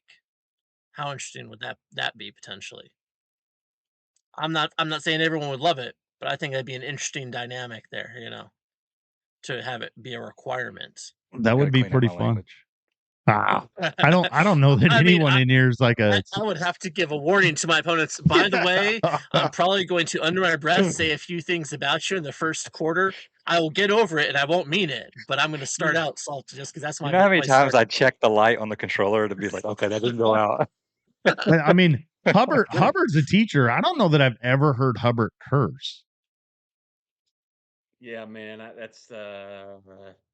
How interesting would that be potentially? I'm not saying everyone would love it, but I think that'd be an interesting dynamic there, to have it be a requirement. that would be pretty fun. I don't know that anyone in here is like I would have to give a warning to my opponents. By the way, I'm probably going to, under my breath, say a few things about you in the first quarter. I will get over it and I won't mean it, but I'm going to start out salty just because that's my. You know how many times I check the light on the controller to be like, okay, that didn't go out. I mean, Hubbard's a teacher. I don't know that I've ever heard Hubbard curse. Yeah, man, that's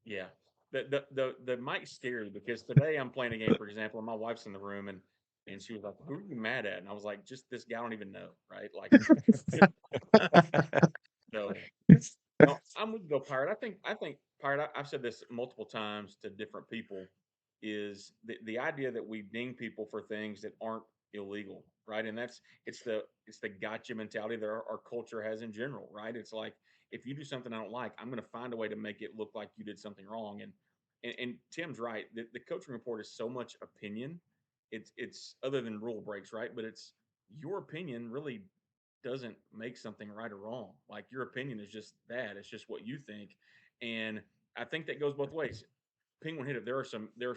yeah. The mic's scary because today I'm playing a game, for example, and my wife's in the room and she was like, "Who are you mad at?" And I was like, "Just this guy I don't even know, right?" Like, so no, I'm with Bill Pirate. I think Pirate. I've said this multiple times to different people. Is the idea that we ding people for things that aren't illegal, right? And it's the gotcha mentality that our culture has in general, right? It's like, if you do something I don't like, I'm going to find a way to make it look like you did something wrong. And Tim's right. The coaching report is so much opinion. It's other than rule breaks, right? But it's your opinion really doesn't make something right or wrong. Like, your opinion is just that. It's just what you think. And I think that goes both ways. Penguin hit it. There are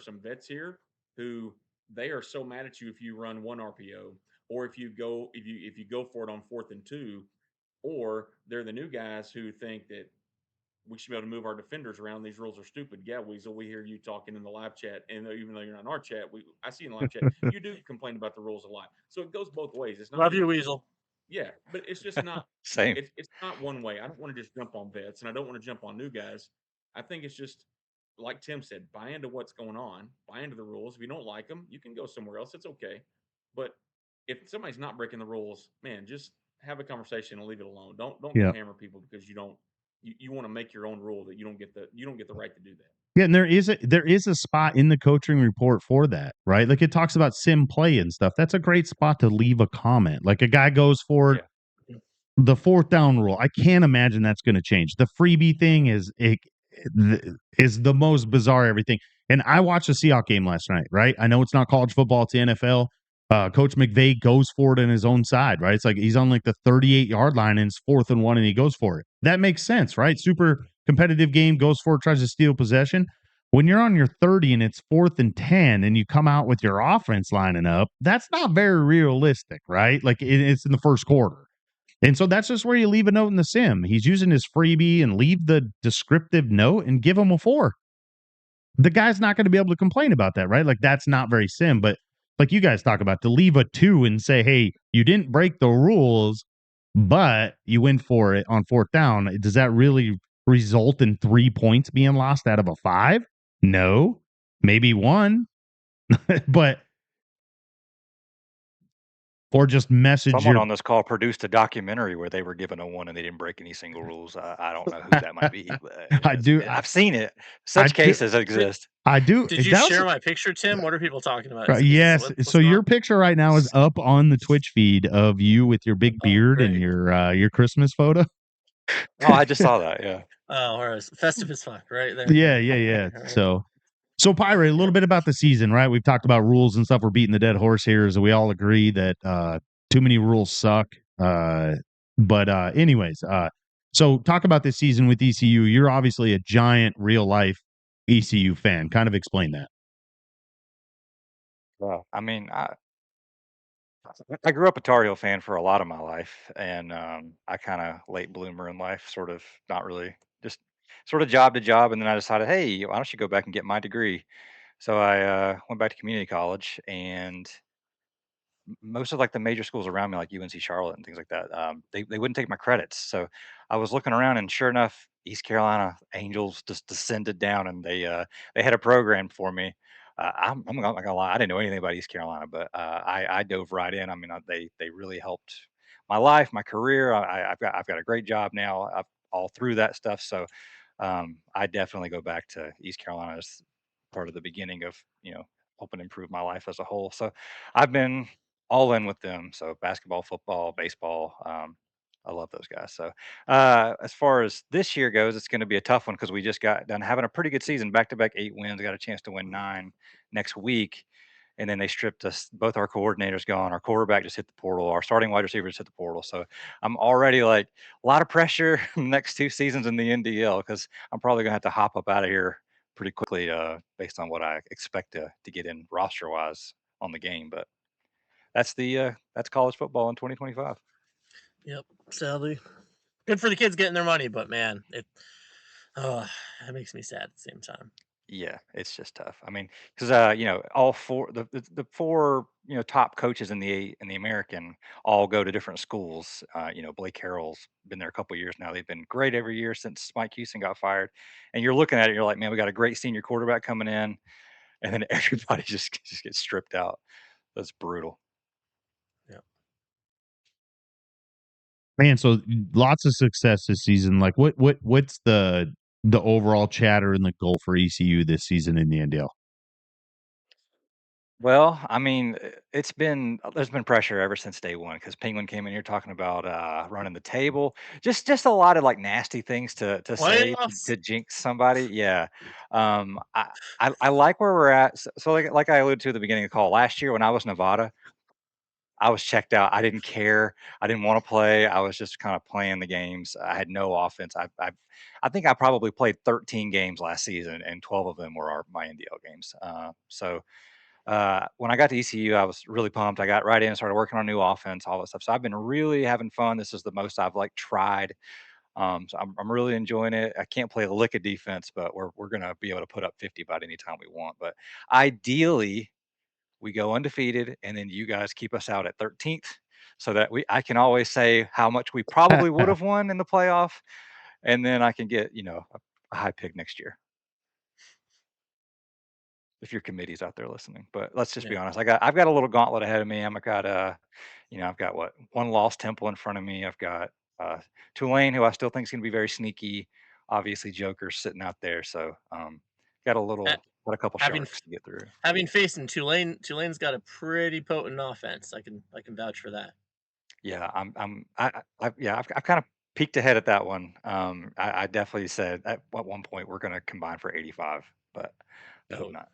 some vets here who they are so mad at you if you run one RPO, or if you go for it on 4th and 2, or they're the new guys who think that we should be able to move our defenders around. These rules are stupid. Yeah, Weasel, we hear you talking in the live chat, and even though you're not in our chat, I see in the live chat you do complain about the rules a lot. So it goes both ways. It's not Love you, Weasel. Yeah, but it's just not Same. It's not one way. I don't want to just jump on vets, and I don't want to jump on new guys. I think it's just like Tim said, buy into what's going on, buy into the rules. If you don't like them, you can go somewhere else. It's okay. But if somebody's not breaking the rules, man, just have a conversation and leave it alone. Don't Yeah. hammer people because you want to make your own rule that you don't get the right to do that. Yeah, and there is a spot in the coaching report for that, right? Like, it talks about sim play and stuff. That's a great spot to leave a comment. Like, a guy goes for the 4th down rule. I can't imagine that's going to change. The freebie thing is the most bizarre everything. And I watched the Seahawks game last night, right? I know it's not college football, it's the NFL. Coach McVay goes for it on his own side, right? It's like he's on like the 38-yard line and it's 4th and 1 and he goes for it. That makes sense, right? Super competitive game, goes for it, tries to steal possession. When you're on your 30 and it's 4th and 10 and you come out with your offense lining up, that's not very realistic, right? Like, it's in the first quarter. And so that's just where you leave a note in the sim. He's using his freebie and leave the descriptive note and give him a 4. the guy's not going to be able to complain about that, right? Like that's not very sim, but like you guys talk about, to leave a 2 and say, hey, you didn't break the rules, but you went for it on 4th down. Does that really result in 3 points being lost out of a 5? No, maybe 1, but or just message Someone your on this call produced a documentary where they were given a 1 and they didn't break any single rules. I don't know who that might be, but I do I've seen it. I Such do cases exist. I do Did you that was share my picture, Tim? What are people talking about? yes. What's So going your on? picture right now is up on the Twitch feed of you with your big Oh, beard and great. your Christmas photo. Oh, I just saw that. Yeah. Oh, all right. Festive as fuck, right there. Yeah. All right. So Pirate, a little bit about the season, right? We've talked about rules and stuff. We're beating the dead horse here, so we all agree that too many rules suck. But anyways, so talk about this season with ECU. You're obviously a giant real life ECU fan. Kind of explain that. Well, I mean, I grew up a Tar Heel fan for a lot of my life, and I kind of late bloomer in life, sort of not really, just sort of job to job, and then I decided, hey, why don't you go back and get my degree? So I went back to community college, and most of like the major schools around me, like UNC Charlotte and things like that, they wouldn't take my credits. So I was looking around, and sure enough, East Carolina Angels just descended down, and they had a program for me. I'm not gonna lie, I didn't know anything about East Carolina, but I dove right in. I mean, they really helped my life, my career. I've got a great job now. All through that stuff. So I definitely go back to East Carolina as part of the beginning of helping improve my life as a whole. So I've been all in with them. So basketball, football, baseball. I love those guys. So as far as this year goes, it's going to be a tough one because we just got done having a pretty good season, back to back 8 wins. Got a chance to win 9 next week. And then they stripped us, both our coordinators gone. Our quarterback just hit the portal. Our starting wide receiver just hit the portal. So I'm already like a lot of pressure next 2 seasons in the NDL because I'm probably going to have to hop up out of here pretty quickly based on what I expect to get in roster wise on the game. But that's college football in 2025. Yep. Sadly, good for the kids getting their money, but man, oh, that makes me sad at the same time. Yeah, it's just tough. I mean, because all four the 4 top coaches in the American all go to different schools. Blake Harrell's been there a couple years now. They've been great every year since Mike Houston got fired. And you're looking at it, you're like, man, we got a great senior quarterback coming in, and then everybody just gets stripped out. That's brutal. Yep. Man, so lots of success this season. Like what's the overall chatter and the goal for ECU this season in the NDL? Well, I mean, there's been pressure ever since day one because Penguin came in here talking about running the table, just a lot of like nasty things to say Playoffs. to jinx somebody. Yeah, I like where we're at. So like I alluded to at the beginning of the call, last year when I was Nevada, I was checked out. I didn't care. I didn't want to play. I was just kind of playing the games. I had no offense. I think I probably played 13 games last season, and 12 of them were my NDL games. When I got to ECU, I was really pumped. I got right in and started working on new offense, all that stuff. So I've been really having fun. This is the most I've like tried. So I'm really enjoying it. I can't play a lick of defense, but we're gonna be able to put up 50 about any time we want. But ideally, we go undefeated, and then you guys keep us out at 13th, so that I can always say how much we probably would have won in the playoff, and then I can get a high pick next year if your committee's out there listening. But let's just be Yeah. honest. I've got a little gauntlet ahead of me. I've got what, one lost Temple in front of me. I've got Tulane, who I still think is going to be very sneaky. Obviously, Joker's sitting out there, so got Ha- a couple Having sharks to get through. having faith in Tulane. Tulane's got a pretty potent offense. I can vouch for that. Yeah, I've kind of peeked ahead at that one. I definitely said at one point we're going to combine for 85, but I hope Oh, not.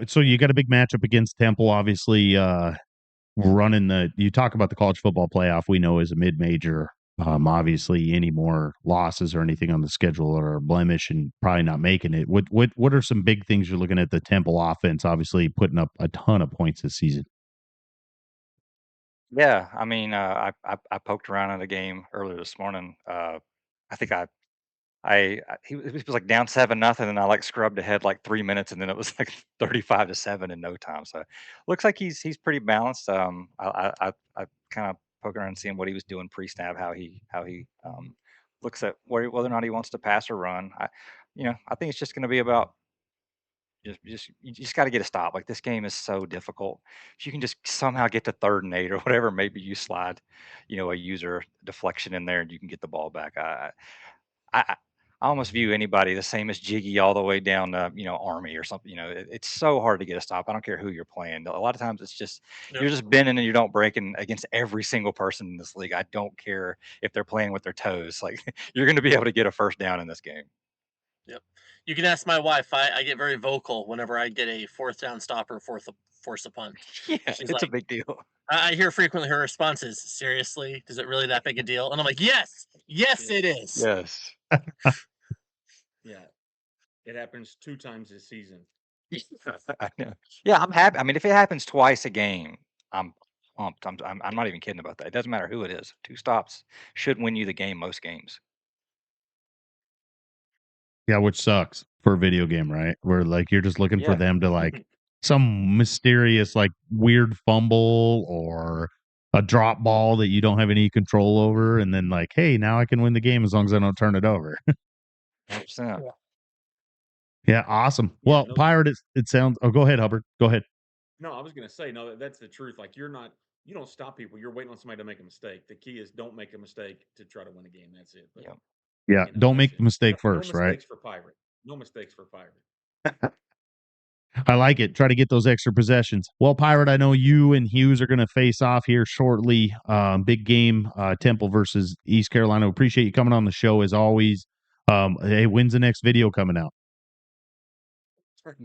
So you got a big matchup against Temple, obviously running you talk about the college football playoff, we know is a mid-major. Obviously any more losses or anything on the schedule or a blemish and probably not making it. What are some big things you're looking at the Temple offense, obviously putting up a ton of points this season? Yeah, I mean, I poked around in the game earlier this morning. I think he was like down 7-0, and I like scrubbed ahead like 3 minutes, and then it was like 35-7 in no time. So looks like he's pretty balanced. I kind of poking around and seeing what he was doing pre-snap, how he looks at whether or not he wants to pass or run. I think it's just going to be about you just got to get a stop. Like this game is so difficult. If you can just somehow get to 3rd and 8 or whatever, maybe you slide, a user deflection in there and you can get the ball back. I I almost view anybody the same as Jiggy all the way down to Army or something. It's so hard to get a stop. I don't care who you're playing. A lot of times it's just Yep. you're just bending and you don't breaking against every single person in this league. I don't care if they're playing with their toes. Like you're going to be able to get a first down in this game. Yep. You can ask my wife. I get very vocal whenever I get a 4th down stop or force a punt. Yeah, She's it's a like, big deal. I hear frequently her response is, "Seriously, is it really that big a deal?" And I'm like, "Yes, yes, it is." Yes. Yeah, it happens 2 times this season. I know. Yeah, I'm happy. I mean, if it happens twice a game, I'm pumped. I'm not even kidding about that. It doesn't matter who it is. 2 stops should win you the game most games. Yeah, which sucks for a video game, right? Where like you're just looking for Yeah. them to like some mysterious like weird fumble or a drop ball that you don't have any control over, and then like, hey, now I can win the game as long as I don't turn it over. 100%. Yeah, awesome. Yeah, Well, no, Pirate, it sounds. Oh, go ahead, Hubbard. Go ahead. no, I was gonna say no. That's the truth. Like you don't stop people. You're waiting on somebody to make a mistake. The key is don't make a mistake to try to win a game. That's it. But Yep. Yeah, don't that's make the it. mistake No first, right? mistakes for Pirate. No mistakes for Pirate. I like it. Try to get those extra possessions. Well, Pirate, I know you and Hughes are going to face off here shortly. Big game, Temple versus East Carolina. Appreciate you coming on the show as always. Hey, when's the next video coming out?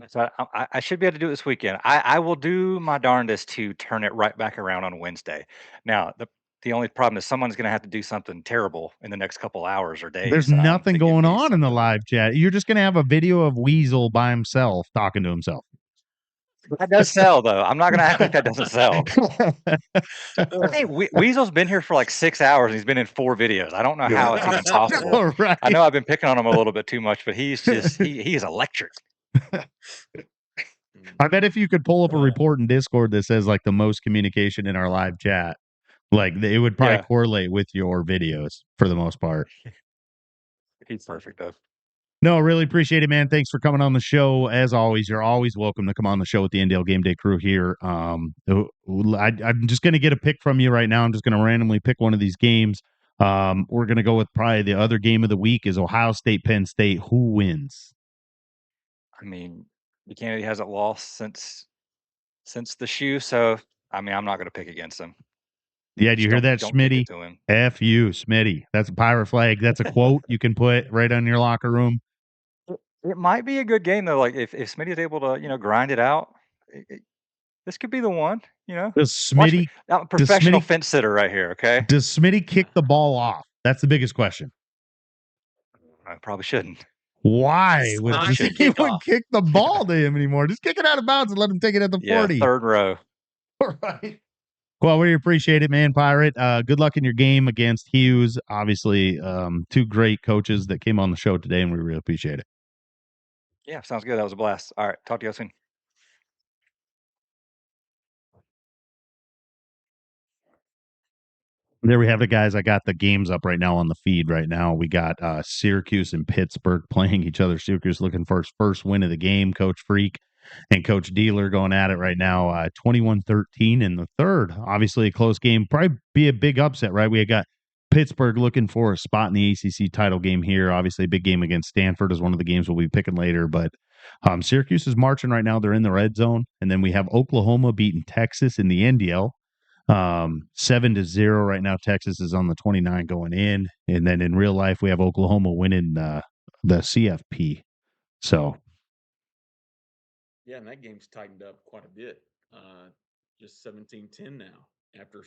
So I should be able to do it this weekend. I will do my darndest to turn it right back around on Wednesday. Now, the only problem is someone's going to have to do something terrible in the next couple hours or There's days nothing to give going me on in the something. live chat. You're just going to have a video of Weasel by himself talking to himself. That does sell, though. I'm not going to act like that doesn't sell. I think Weasel's been here for like 6 hours and he's been in 4 videos. I don't know how it's even possible. All right. I know I've been picking on him a little bit too much, but he's just he is electric. I bet if you could pull up a report in Discord that says like the most communication in our live chat, like it would probably Yeah. correlate with your videos for the most part. He's perfect, though. No, really appreciate it, man. Thanks for coming on the show. As always, you're always welcome to come on the show with the NDL Game Day crew here. I'm just going to get a pick from you right now. I'm just going to randomly pick one of these games. We're going to go with probably the other game of the week is Ohio State, Penn State. Who wins? I mean, Buchanan hasn't lost since the shoe, so I mean, I'm not going to pick against him. Yeah, do you hear that, Don't kick Smitty? it to him. F you, Smitty. That's a pirate flag. That's a quote you can put right on your locker room. It might be a good game though. Like if Smitty is able to grind it out, this could be the one. Does Watch me. Smitty I'm a professional fence sitter right here. Okay, does Smitty kick the ball off? That's the biggest question. I probably shouldn't. Why would Not he the would kickoff. kick the ball to him anymore? Just kick it out of bounds and let him take it at the 40. Yeah, 3rd row. All right. Well, we appreciate it, man, Pirate. Good luck in your game against Hughes. Obviously, 2 great coaches that came on the show today, and we really appreciate it. Yeah, sounds good. That was a blast. All right, talk to you guys soon. There we have it, guys. I got the games up right now on the feed right now. We got Syracuse and Pittsburgh playing each other. Syracuse looking for his first win of the game. Coach Freak and Coach Dealer going at it right now. 21-13 in the third. Obviously a close game. Probably be a big upset, right? We got Pittsburgh looking for a spot in the ACC title game here. Obviously a big game against Stanford is one of the games we'll be picking later. But Syracuse is marching right now. They're in the red zone. And then we have Oklahoma beating Texas in the NDL. 7-0 right now. Texas is on the 29 going in, and then in real life we have Oklahoma winning the CFP. So Yeah, and that game's tightened up quite a bit. Just 17-10 now after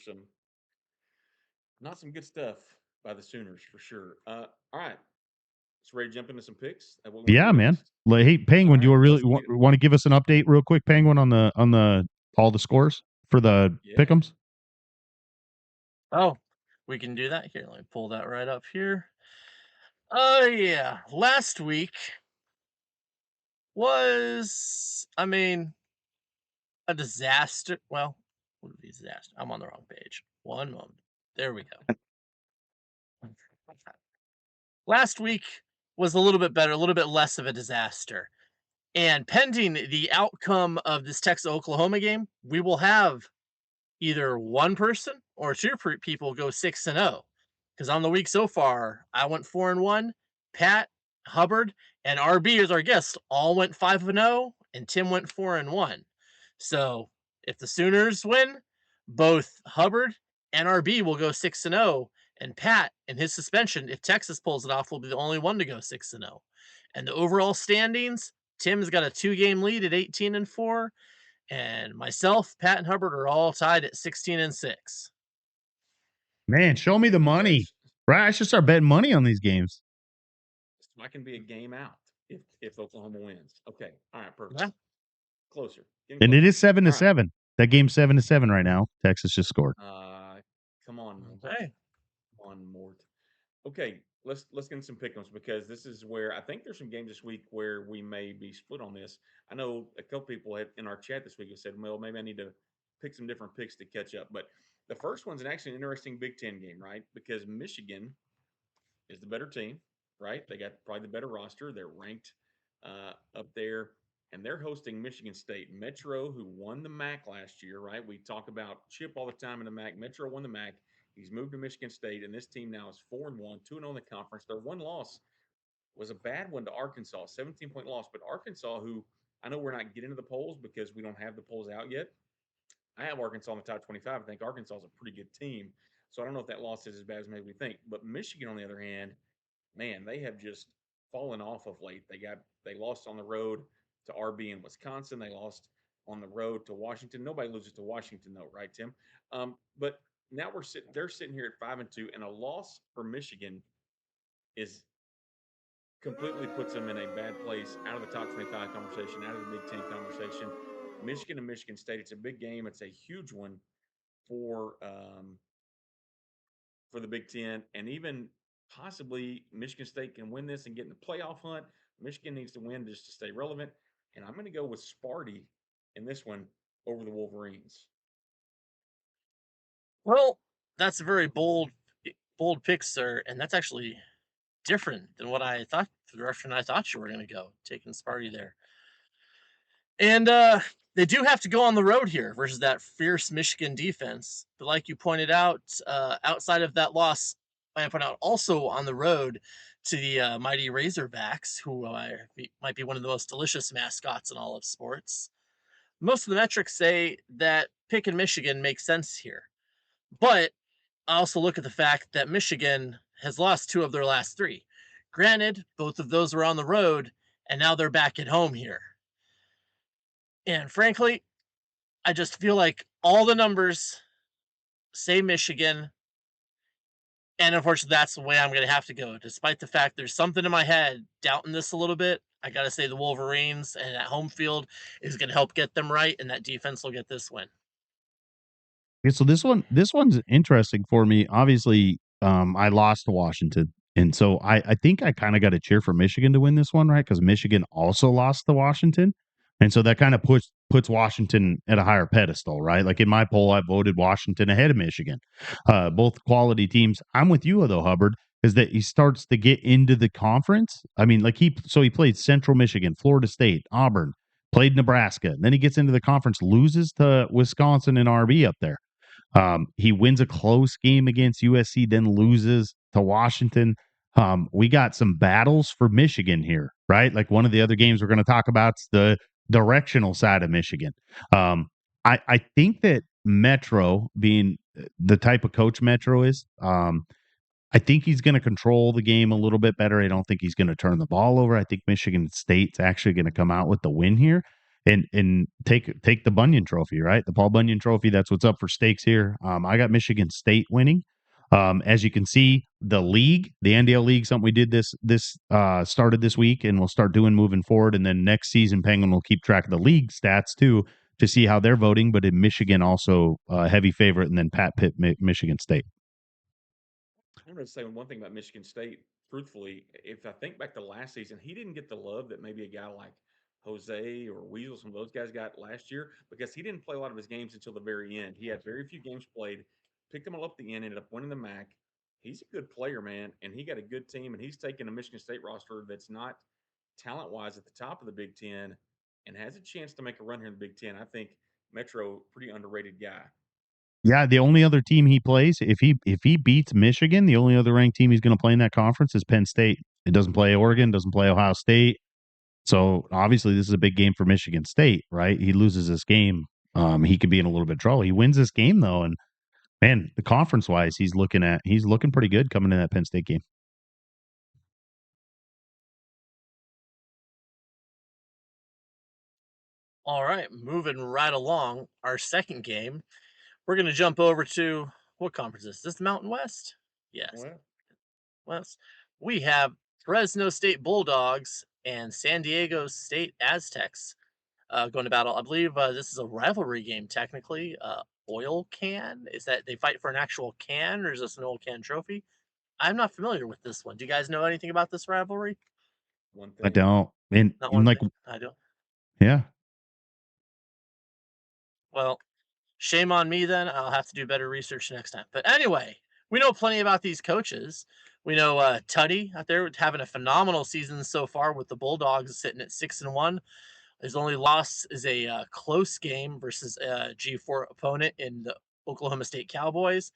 not some good stuff by the Sooners for sure. All right, so ready to jump into some picks? yeah, man. Like, hey, Penguin, do you really want to give us an update real quick, Penguin, on the all the scores for the pick'ems? Oh, we can do that here. Let me pull that right up here. Oh yeah, last week was, I mean, a disaster. Well, what would be a disaster? I'm on the wrong page. One moment. There we go. Last week was a little bit better, a little bit less of a disaster. And pending the outcome of this Texas Oklahoma game, we will have either one person or two people go 6-0. Because on the week so far, I went 4-1. Pat, Hubbard, and RB as our guest all went 5-0, and Tim went 4-1. So if the Sooners win, both Hubbard and RB will go 6-0, and Pat, in his suspension, if Texas pulls it off, will be the only one to go 6-0. And the overall standings, Tim's got a 2-game lead at 18-4, and myself, Pat, and Hubbard are all tied at 16-6. Man, show me the money. Okay, Right, I should start betting money on these games. so I can be a game out if Oklahoma wins. Okay, all right, perfect. Yeah. Closer. Getting And it closer. is 7-7. All right. That game's 7-7 right now. Texas just scored. Come on, Okay. one more. Okay, let's get in some pick'ems because this is where I think there's some games this week where we may be split on this. I know a couple people in our chat this week have said, well, maybe I need to pick some different picks to catch up. But the first one's actually an interesting Big Ten game, right? Because Michigan is the better team, right? They got probably the better roster. They're ranked up there, and they're hosting Michigan State. Metro, who won the MAC last year, right? We talk about Chip all the time in the MAC. Metro won the MAC. He's moved to Michigan State, and this team now is 4-1, 2-0 in the conference. Their one loss was a bad one to Arkansas, 17-point loss. But Arkansas, who I know we're not getting to the polls because we don't have the polls out yet. I have Arkansas in the top 25. I think Arkansas is a pretty good team. So I don't know if that loss is as bad as maybe we think. But Michigan, on the other hand, man, they have just fallen off of late. They lost on the road to RB in Wisconsin. They lost on the road to Washington. Nobody loses to Washington, though, right, Tim? But now they're sitting here at 5-2, and a loss for Michigan is completely puts them in a bad place, out of the top 25 conversation, out of the Big Ten conversation. Michigan and Michigan State, it's a big game. It's a huge one for the Big Ten, and even possibly Michigan State can win this and get in the playoff hunt. Michigan needs to win just to stay relevant, and I'm going to go with Sparty in this one over the Wolverines. Well, that's a very bold pick, sir, and that's actually different than what I thought, the direction I thought you were going to go, taking Sparty there. And they do have to go on the road here versus that fierce Michigan defense. But like you pointed out, outside of that loss, I point out also on the road to the mighty Razorbacks, who might be one of the most delicious mascots in all of sports. Most of the metrics say that picking Michigan makes sense here. But I also look at the fact that Michigan has lost 2 of their last 3. Granted, both of those were on the road, and now they're back at home here. And frankly, I just feel like all the numbers say Michigan. And unfortunately, that's the way I'm going to have to go. Despite the fact there's something in my head doubting this a little bit, I got to say the Wolverines and that home field is going to help get them right, and that defense will get this win. Okay, so this one's interesting for me. Obviously, I lost to Washington, and so I think I kind of got to cheer for Michigan to win this one, right? Because Michigan also lost to Washington, and so that kind of puts Washington at a higher pedestal, right? Like in my poll, I voted Washington ahead of Michigan. Both quality teams. I'm with you though, Hubbard, is that he starts to get into the conference. I mean, like he played Central Michigan, Florida State, Auburn, played Nebraska, and then he gets into the conference, loses to Wisconsin and RB up there. He wins a close game against USC, then loses to Washington. We got some battles for Michigan here, right? Like one of the other games we're going to talk about is the directional side of Michigan. I think that Metro, being the type of coach Metro is, I think he's going to control the game a little bit better. I don't think he's going to turn the ball over. I think Michigan State's actually going to come out with the win here and take the Bunyan Trophy, right? The Paul Bunyan Trophy. That's what's up for stakes here. I got Michigan State winning. As you can see, the league, the NDL league, something we did this started this week, and we'll start doing moving forward. And then next season, Penguin will keep track of the league stats too to see how they're voting. But in Michigan, also heavy favorite, and then Pat Pitt, Michigan State. I'm going to say one thing about Michigan State. Truthfully, if I think back to last season, he didn't get the love that maybe a guy like Jose or Weasel, some of those guys got last year because he didn't play a lot of his games until the very end. He had very few games played, picked them all up at the end, ended up winning the MAC. He's a good player, man, and he got a good team, and he's taking a Michigan State roster that's not talent wise at the top of the Big Ten and has a chance to make a run here in the Big Ten. I think Metro, pretty underrated guy. Yeah, the only other team he plays, if he beats Michigan, the only other ranked team he's going to play in that conference is Penn State. It doesn't play Oregon, doesn't play Ohio State. So obviously, this is a big game for Michigan State, right? He loses this game, he could be in a little bit of trouble. He wins this game though, and man, the conference wise, he's looking pretty good coming in that Penn State game. All right, moving right along. Our second game, we're going to jump over to what conference is this? Is this the Mountain West? Yes. Well, West. We have Fresno State Bulldogs and San Diego State Aztecs going to battle. I believe this is a rivalry game, technically. Oil can? Is that they fight for an actual can, or is this an oil can trophy? I'm not familiar with this one. Do you guys know anything about this rivalry? one I thing. don't, and Not one like, thing. I don't. yeah, Well, shame on me then. I'll have to do better research next time. But anyway, we know plenty about these coaches. We know Tuddy out there having a phenomenal season so far with the Bulldogs sitting at 6-1. His only loss is a close game versus a G4 opponent in the Oklahoma State Cowboys.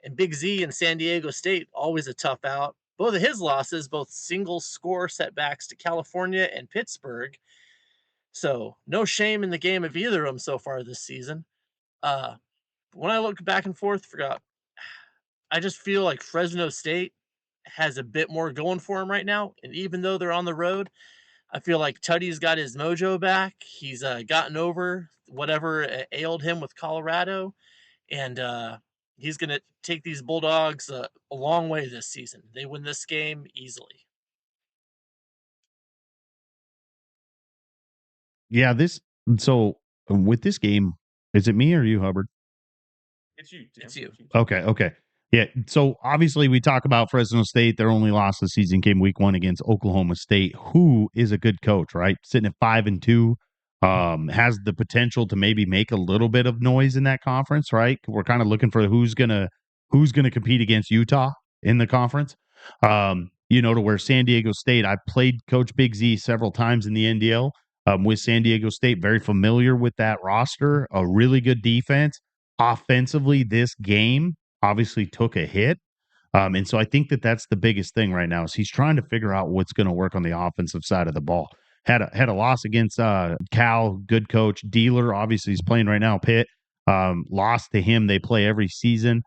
And Big Z in San Diego State, always a tough out. Both of his losses, both single score setbacks to California and Pittsburgh. So no shame in the game of either of them so far this season. Uh, when I look back and forth, forgot. I just feel like Fresno State has a bit more going for him right now, and even though they're on the road, I feel like Tuddy's got his mojo back. He's gotten over whatever ailed him with Colorado, and he's going to take these Bulldogs a long way this season. They win this game easily. yeah. So with this game, is it me or you, Hubbard? It's you, Tim. It's you. Okay. Yeah. So obviously, we talk about Fresno State. Their only loss this season came week 1 against Oklahoma State, who is a good coach, right? Sitting at 5-2, has the potential to maybe make a little bit of noise in that conference, right? We're kind of looking for who's gonna compete against Utah in the conference. To where San Diego State, I played Coach Big Z several times in the NDL. With San Diego State, very familiar with that roster, a really good defense. Offensively, this game obviously took a hit. And so I think that that's the biggest thing right now is he's trying to figure out what's going to work on the offensive side of the ball. Had a loss against Cal, good coach. Dealer, obviously, he's playing right now. Pitt, lost to him. They play every season.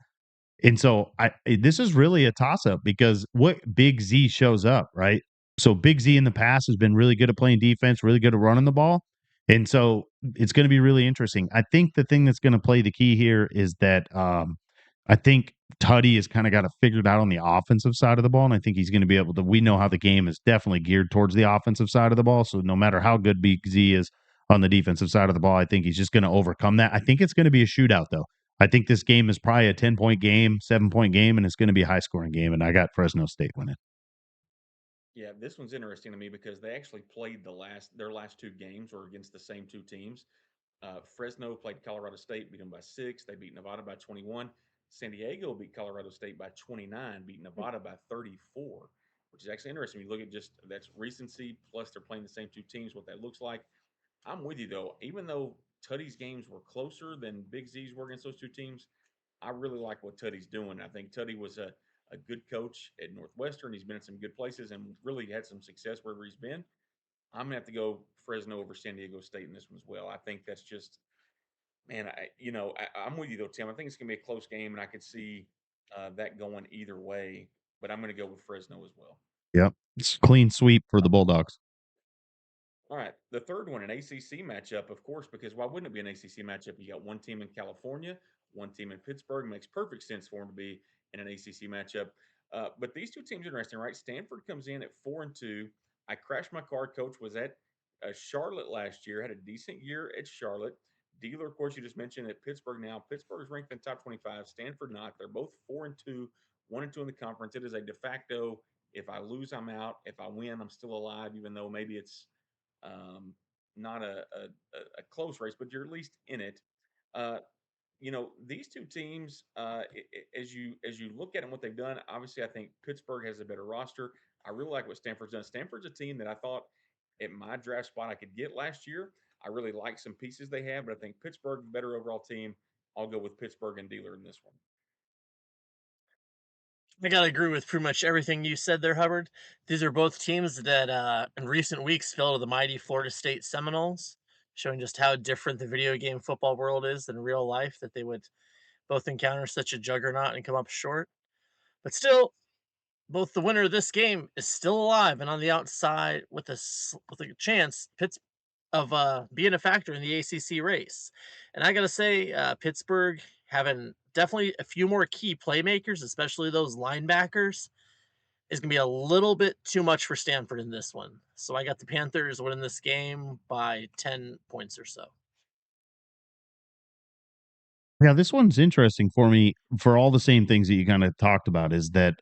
And so this is really a toss up because what Big Z shows up, right? So Big Z in the past has been really good at playing defense, really good at running the ball. And so it's going to be really interesting. I think the thing that's going to play the key here is that I think Tuddy has kind of got it figured out on the offensive side of the ball. And I think he's going to be able to. We know how the game is definitely geared towards the offensive side of the ball. So no matter how good Big Z is on the defensive side of the ball, I think he's just going to overcome that. I think it's going to be a shootout, though. I think this game is probably a 10-point game, 7-point game, and it's going to be a high scoring game. And I got Fresno State winning. Yeah, this one's interesting to me because they actually played their last 2 games were against the same 2 teams. Fresno played Colorado State, beat them by 6. They beat Nevada by 21. San Diego beat Colorado State by 29, beat Nevada by 34, which is actually interesting. You look at just that's recency plus they're playing the same 2 teams, what that looks like. I'm with you though. Even though Tuddy's games were closer than Big Z's were against those 2 teams, I really like what Tuddy's doing. I think Tuddy was a good coach at Northwestern. He's been in some good places and really had some success wherever he's been. I'm gonna have to go Fresno over San Diego State in this one as well. I think that's just, man. I'm with you though, Tim. I think it's gonna be a close game, and I could see that going either way. But I'm gonna go with Fresno as well. Yep. It's a clean sweep for the Bulldogs. All right, the third one, an ACC matchup, of course, because why wouldn't it be an ACC matchup? You got one team in California, one team in Pittsburgh. Makes perfect sense for them to be in an ACC matchup. But these 2 teams are interesting, right? Stanford comes in at 4-2. I crashed my car. Coach was at Charlotte last year, had a decent year at Charlotte. Dealer, of course, you just mentioned at Pittsburgh now. Pittsburgh's ranked in the top 25. Stanford not. They're both 4-2 1-2 in the conference. It is a de facto. If I lose, I'm out. If I win, I'm still alive. Even though maybe it's not a close race, but you're at least in it. These two teams, as you look at them, what they've done, obviously, I think Pittsburgh has a better roster. I really like what Stanford's done. Stanford's a team that I thought at my draft spot I could get last year. I really like some pieces they have, but I think Pittsburgh, better overall team. I'll go with Pittsburgh and Dealer in this one. I gotta agree with pretty much everything you said there, Hubbard. These are both teams that in recent weeks fell to the mighty Florida State Seminoles, showing just how different the video game football world is than real life, that they would both encounter such a juggernaut and come up short. But still, both the winner of this game is still alive and on the outside with a chance of being a factor in the ACC race. And I gotta say, Pittsburgh having definitely a few more key playmakers, especially those linebackers, is gonna be a little bit too much for Stanford in this one. So I got the Panthers winning this game by 10 points or so. Yeah, this one's interesting for me for all the same things that you kind of talked about is that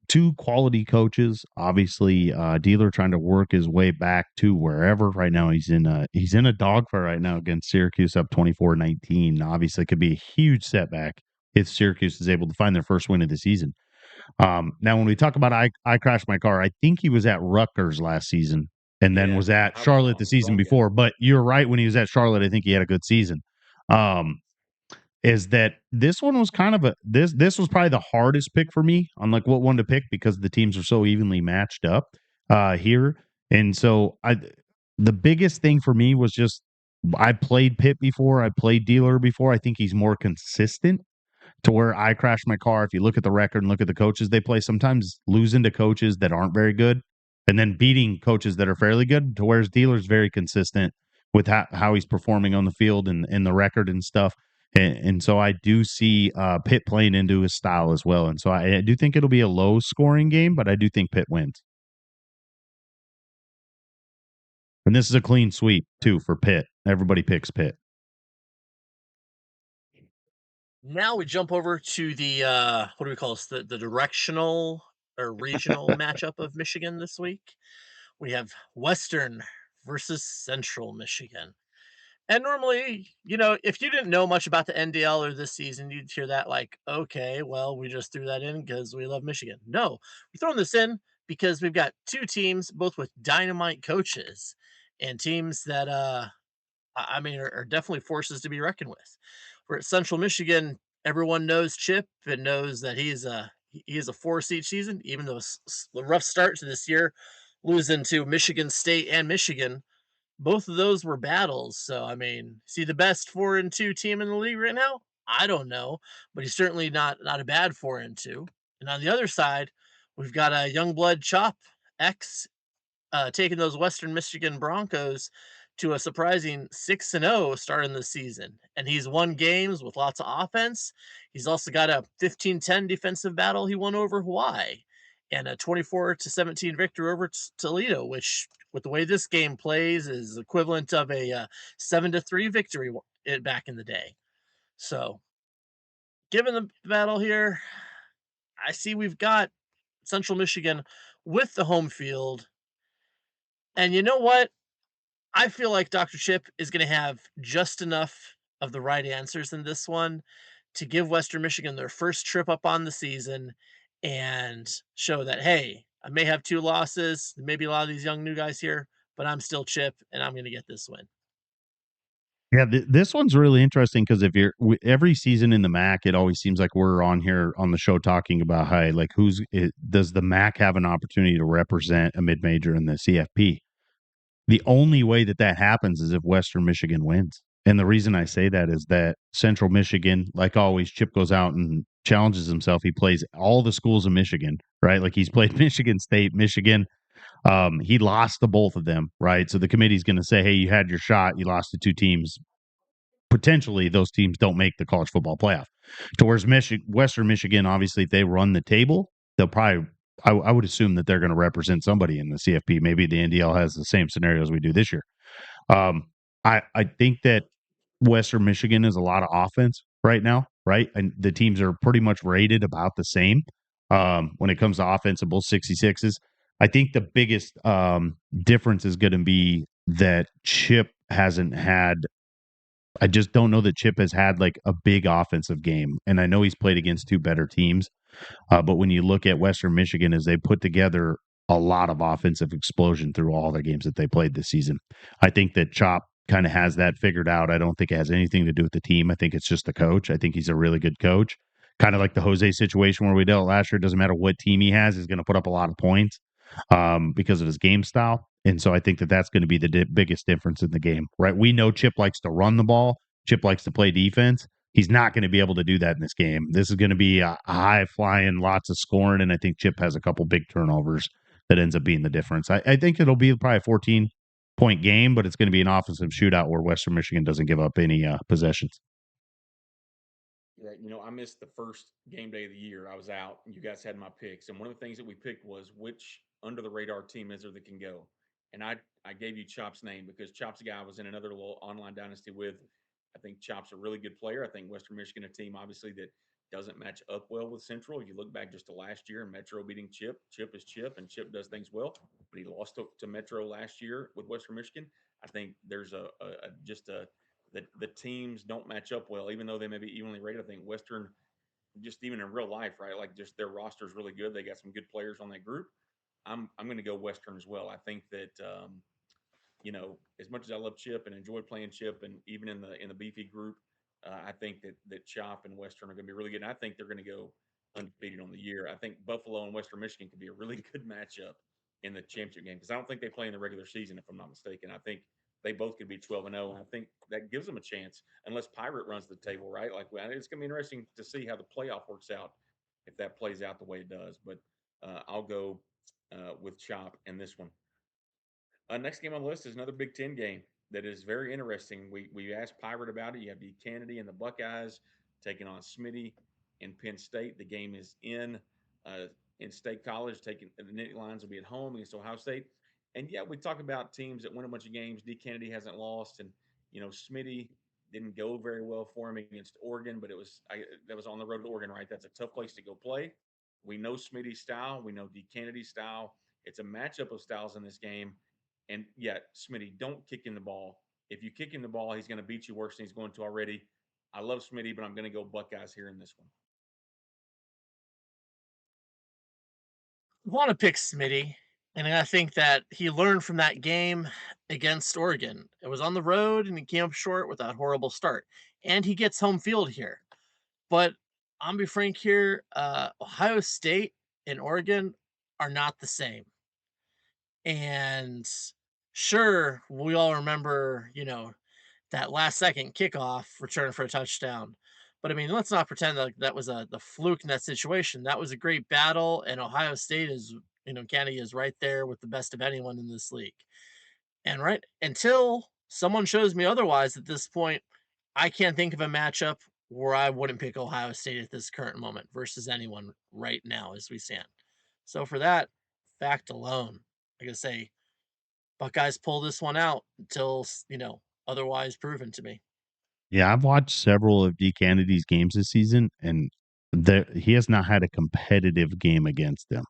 two quality coaches, obviously Dealer trying to work his way back to wherever right now he's in a dogfight right now against Syracuse up 24-19. Obviously could be a huge setback if Syracuse is able to find their first win of the season. Now when we talk about I crashed my car, I think he was at Rutgers last season and then was at Charlotte the season before, but you're right, when he was at Charlotte I think he had a good season. Is that this one was kind of this was probably the hardest pick for me on like what one to pick because the teams are so evenly matched up here. And so the biggest thing for me was just I played Pitt before, I played Dealer before. I think he's more consistent to where I crashed my car. If you look at the record and look at the coaches they play, sometimes losing to coaches that aren't very good and then beating coaches that are fairly good, to whereas Dealer's very consistent with how he's performing on the field and the record and stuff. And so I do see Pitt playing into his style as well. And so I do think it'll be a low scoring game, but I do think Pitt wins. And this is a clean sweep, too, for Pitt. Everybody picks Pitt. Now we jump over to the what do we call this? The directional or regional matchup of Michigan this week. We have Western versus Central Michigan. And normally, if you didn't know much about the NDL or this season, you'd hear that like, okay, well, we just threw that in because we love Michigan. No, we're throwing this in because we've got two teams, both with dynamite coaches and teams that, I mean, are definitely forces to be reckoned with. For Central Michigan, everyone knows Chip and knows that he is a force each season, even though the rough start to this year, losing to Michigan State and Michigan. Both of those were battles. So I mean, see the best 4-2 team in the league right now? I don't know, but he's certainly not a bad 4-2. And on the other side, we've got a young blood Chop X taking those Western Michigan Broncos to a surprising 6-0 starting the season. And he's won games with lots of offense. He's also got a 15-10 defensive battle he won over Hawaii and a 24-17 victory over Toledo, which with the way this game plays is equivalent of a 7-3 victory back in the day. So given the battle here, I see we've got Central Michigan with the home field. And you know what? I feel like Dr. Chip is going to have just enough of the right answers in this one to give Western Michigan their first trip up on the season and show that, hey, I may have two losses, maybe a lot of these young new guys here, but I'm still Chip and I'm going to get this win. Yeah, this one's really interesting because if you're every season in the MAC, it always seems like we're on here on the show talking about, hey, like does the MAC have an opportunity to represent a mid major in the CFP? The only way that happens is if Western Michigan wins. And the reason I say that is that Central Michigan, like always, Chip goes out and challenges himself. He plays all the schools in Michigan, right? Like he's played Michigan State, Michigan. He lost to both of them, right? So the committee's going to say, hey, you had your shot. You lost to two teams. Potentially, those teams don't make the college football playoff. To whereas Western Michigan, obviously, if they run the table, they'll probably I would assume that they're going to represent somebody in the CFP. Maybe the NDL has the same scenario as we do this year. I think that Western Michigan is a lot of offense right now, right? And the teams are pretty much rated about the same. when it comes to offensive 66s. I think the biggest difference is going to be that Chip hasn't had. I just don't know that Chip has had like a big offensive game, and I know he's played against two better teams. But when you look at Western Michigan, as they put together a lot of offensive explosion through all the games that they played this season, I think that Chop kind of has that figured out. I don't think it has anything to do with the team. I think it's just the coach. I think he's a really good coach. Kind of like the Jose situation where we dealt last year. It doesn't matter what team he has, he's going to put up a lot of points because of his game style. And so I think that that's going to be the biggest difference in the game, right? We know Chip likes to run the ball. Chip likes to play defense. He's not going to be able to do that in this game. This is going to be a high flying, lots of scoring, and I think Chip has a couple big turnovers that ends up being the difference. I think it'll be probably a 14-point game, but it's going to be an offensive shootout where Western Michigan doesn't give up any possessions. Yeah, I missed the first game day of the year. I was out, and you guys had my picks. And one of the things that we picked was which under the radar team is there that can go. And I gave you Chop's name because Chop's a guy I was in another little online dynasty with. I think Chop's a really good player. I think Western Michigan, a team obviously that doesn't match up well with Central. You look back just to last year and Metro beating Chip. Chip is Chip, and Chip does things well. But he lost to Metro last year with Western Michigan. I think there's the teams don't match up well, even though they may be evenly rated. I think Western, just even in real life, right? Like just their roster is really good. They got some good players on that group. I'm going to go Western as well. I think that as much as I love Chip and enjoy playing Chip, and even in the beefy group, I think that Chop and Western are going to be really good. And I think they're going to go undefeated on the year. I think Buffalo and Western Michigan could be a really good matchup in the championship game because I don't think they play in the regular season, if I'm not mistaken. I think they both could be 12-0, and I think that gives them a chance unless Pirate runs the table, right? Like it's going to be interesting to see how the playoff works out if that plays out the way it does. But I'll go with Chop in this one. Next game on the list is another Big Ten game that is very interesting. We asked Pirate about it. You have the Kennedy and the Buckeyes taking on Smitty in Penn State. The game is in State College. Taking the Nittany Lions will be at home against Ohio State. And yeah, we talk about teams that win a bunch of games. D. Kennedy hasn't lost, and Smitty didn't go very well for him against Oregon, but that was on the road to Oregon, right? That's a tough place to go play. We know Smitty's style. We know D. Kennedy's style. It's a matchup of styles in this game. And yet, Smitty, don't kick in the ball. If you kick in the ball, he's going to beat you worse than he's going to already. I love Smitty, but I'm going to go Buckeyes here in this one. I want to pick Smitty, and I think that he learned from that game against Oregon. It was on the road, and he came up short with that horrible start. And he gets home field here. But I'm be frank here, Ohio State and Oregon are not the same. And sure, we all remember, that last second kickoff return for a touchdown. But I mean, let's not pretend that that was the fluke in that situation. That was a great battle, and Ohio State is, Kennedy is right there with the best of anyone in this league. And right until someone shows me otherwise at this point, I can't think of a matchup where I wouldn't pick Ohio State at this current moment versus anyone right now as we stand. So for that fact alone, I gotta say Buckeyes pull this one out until otherwise proven to me. Yeah, I've watched several of D. Kennedy's games this season, and he has not had a competitive game against them,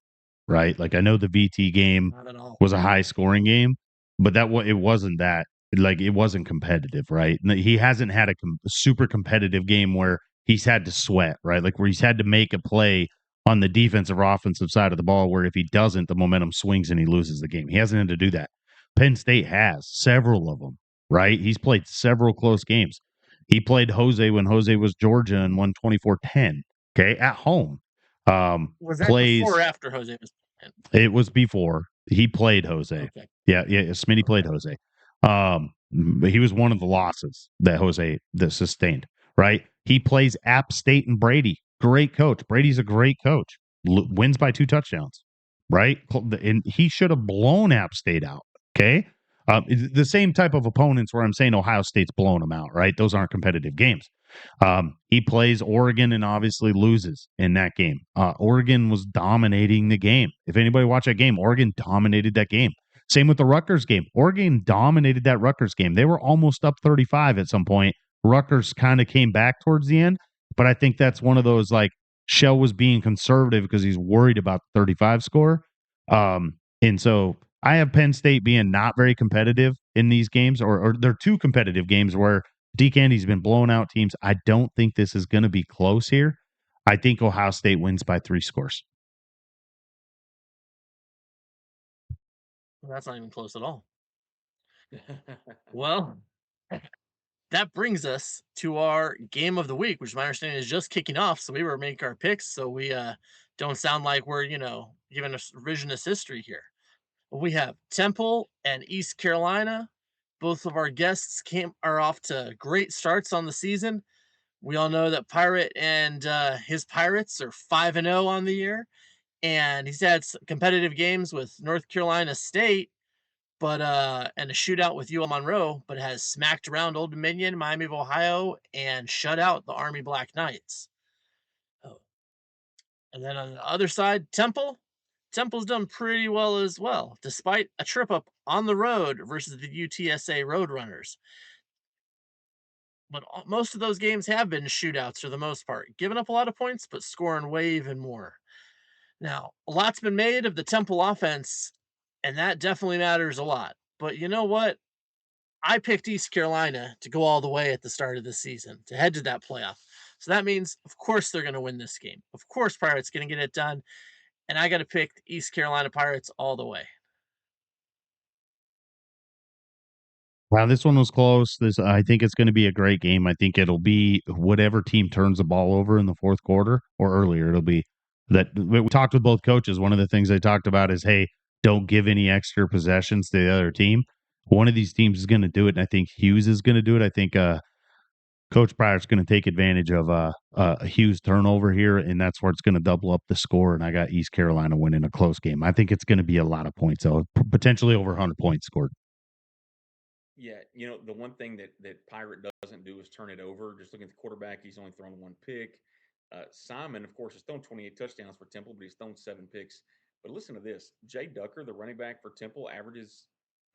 right? Like I know the VT game Not at all. was a high scoring game, but it wasn't that. Like it wasn't competitive, right? He hasn't had a super competitive game where he's had to sweat, right? Like where he's had to make a play on the defensive or offensive side of the ball, where if he doesn't, the momentum swings and he loses the game. He hasn't had to do that. Penn State has several of them, right? He's played several close games. He played Jose when Jose was Georgia and won 24-10, okay, at home. Was that Plays before or after Jose was playing? It was before. He played Jose. Okay. Yeah, Smitty played Jose. But he was one of the losses that Jose sustained, right? He plays App State and Brady. Great coach. Brady's a great coach. Wins by 2 touchdowns, right? And he should have blown App State out, okay? The same type of opponents where I'm saying Ohio State's blowing them out, right? Those aren't competitive games. He plays Oregon and obviously loses in that game. Oregon was dominating the game. If anybody watched that game, Oregon dominated that game. Same with the Rutgers game. Oregon dominated that Rutgers game. They were almost up 35 at some point. Rutgers kind of came back towards the end, but I think that's one of those like Shell was being conservative because he's worried about the 35 score. And so I have Penn State being not very competitive in these games, or they're two competitive games where D Candy's been blowing out teams. I don't think this is going to be close here. I think Ohio State wins by 3 scores. Well, that's not even close at all. Well, that brings us to our game of the week, which my understanding is just kicking off. So we were making our picks, so we don't sound like we're giving us revisionist history here. We have Temple and East Carolina. Both of our guests are off to great starts on the season. We all know that Pirate and his Pirates are 5-0 on the year, and he's had competitive games with North Carolina State, but and a shootout with UL Monroe, but has smacked around Old Dominion, Miami of Ohio, and shut out the Army Black Knights. Oh. And then on the other side, Temple's done pretty well as well, despite a trip up on the road versus the UTSA Roadrunners. But most of those games have been shootouts for the most part, giving up a lot of points, but scoring way even more. Now, a lot's been made of the Temple offense, and that definitely matters a lot. But you know what? I picked East Carolina to go all the way at the start of the season, to head to that playoff. So that means, of course, they're going to win this game. Of course, Pirates going to get it done. And I got to pick the East Carolina Pirates all the way. Wow, this one was close. I think it's going to be a great game. I think it'll be whatever team turns the ball over in the fourth quarter or earlier. It'll be that we talked with both coaches. One of the things they talked about is, hey, don't give any extra possessions to the other team. One of these teams is going to do it, and I think Hughes is going to do it. I think Coach Pryor's going to take advantage of a Hughes turnover here, and that's where it's going to double up the score. And I got East Carolina winning a close game. I think it's going to be a lot of points, though, potentially over 100 points scored. Yeah, the one thing that Pirate doesn't do is turn it over. Just looking at the quarterback, he's only thrown 1 pick. Simon, of course, has thrown 28 touchdowns for Temple, but he's thrown 7 picks. But listen to this: Jay Ducker, the running back for Temple, averages,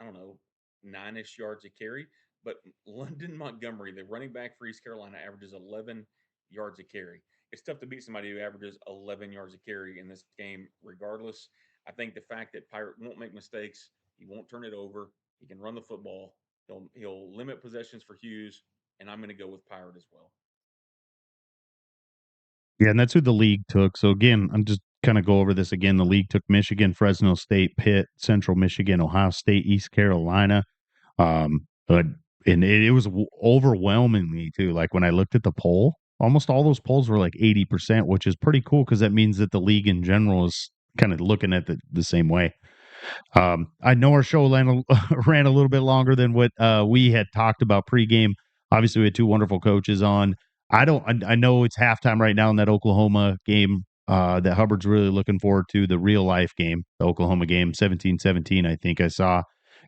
I don't know, 9-ish yards a carry. But London Montgomery, the running back for East Carolina, averages 11 yards a carry. It's tough to beat somebody who averages 11 yards a carry in this game, regardless. I think the fact that Pirate won't make mistakes, he won't turn it over, he can run the football. He'll limit possessions for Hughes, and I'm going to go with Pirate as well. Yeah, and that's who the league took. So again, I'm just kind of go over this again. The league took Michigan, Fresno State, Pitt, Central Michigan, Ohio State, East Carolina. But and it was overwhelmingly too. Like when I looked at the poll, almost all those polls were like 80%, which is pretty cool because that means that the league in general is kind of looking at the same way. I know our show ran a little bit longer than what we had talked about pregame. Obviously, we had 2 wonderful coaches on. I know it's halftime right now in that Oklahoma game that Hubbard's really looking forward to, the real life game, the Oklahoma game, 17-17, I think I saw.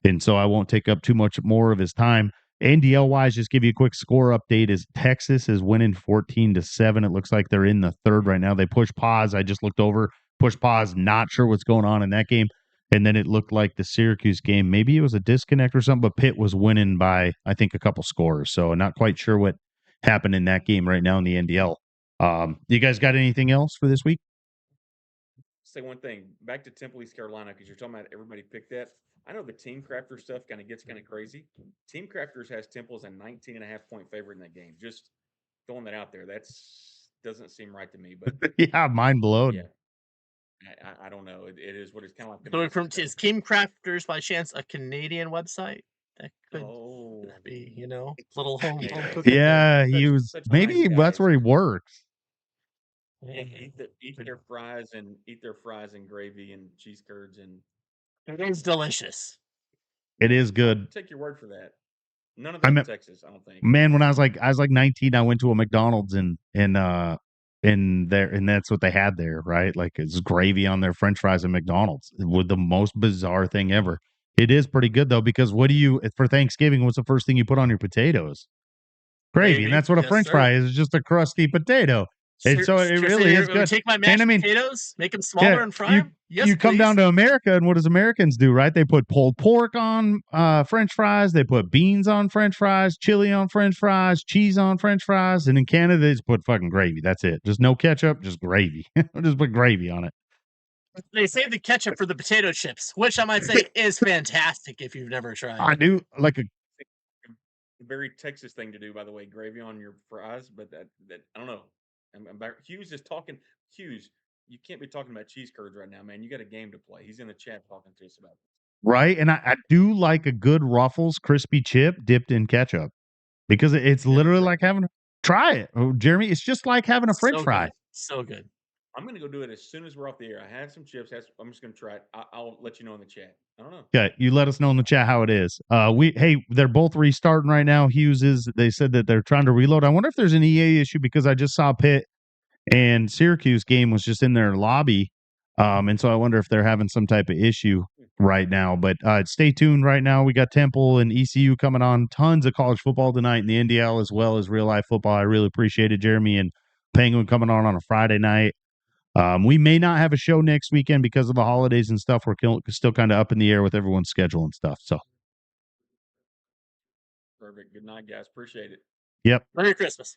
And so I won't take up too much more of his time. NDL wise, just give you a quick score update. Is Texas is winning 14-7. It looks like they're in the third right now. They push pause. I just looked over, push pause, not sure what's going on in that game. And then it looked like the Syracuse game, maybe it was a disconnect or something, but Pitt was winning by, I think, a couple scores. So not quite sure what happened in that game right now in the NDL. You guys got anything else for this week? Say one thing back to Temple, East Carolina, because you're talking about everybody picked that. I know the Team Crafter stuff gets kind of crazy. Team Crafters has Temple as a 19.5-point favorite in that game. Just throwing that out there. Doesn't seem right to me. But yeah, mind blown. Yeah. I don't know. It is what it's kind of like. So from is Team Crafters by chance a Canadian website? That could that be, little home cooking. Yeah, he was. Maybe that's where he works. Yeah, eat their fries and gravy and cheese curds, and it is delicious. It is good. I'll take your word for that. None of that in Texas, I don't think. Man, when I was like 19, I went to a McDonald's and there, and that's what they had there, right? Like it's gravy on their French fries at McDonald's. It was the most bizarre thing ever. It is pretty good though, because what do you for Thanksgiving? What's the first thing you put on your potatoes? Gravy, and that's what a French fry is. It's just a crusty potato. And so it really is good. Take my And mashed I mean, potatoes, make them smaller, yeah, and fry them. Yes, you come down please. to America, and what does Americans do, right? They put pulled pork on French fries. They put beans on French fries, chili on French fries, cheese on French fries. And in Canada, they just put fucking gravy. That's it. Just no ketchup, just gravy. Just put gravy on it. They save the ketchup for the potato chips, which I might say is fantastic if you've never tried. I do like a Very Texas thing to do, by the way, gravy on your fries. But that I don't know. Hughes is talking. Hughes, you can't be talking about cheese curds right now, man. You got a game to play. He's in the chat talking to us about this. right, and I do like a good Ruffles crispy chip dipped in ketchup because it's literally like having try it, Jeremy. It's just like having a French So fry. good. So good. I'm gonna go do it as soon as we're off the air. I had some chips. I'm just gonna try it. I'll let you know in the chat. I don't know. Okay, you let us know in the chat how it is. They're both restarting right now. Hughes is. They said that they're trying to reload. I wonder if there's an EA issue because I just saw Pitt and Syracuse game was just in their lobby, and so I wonder if they're having some type of issue right now. But stay tuned. Right now, we got Temple and ECU coming on. Tons of college football tonight in the NDL as well as real life football. I really appreciate it, Jeremy and Penguin coming on a Friday night. We may not have a show next weekend because of the holidays and stuff. We're still kind of up in the air with everyone's schedule and stuff. So, Perfect. Good night, guys. Appreciate it. yep. Merry Christmas.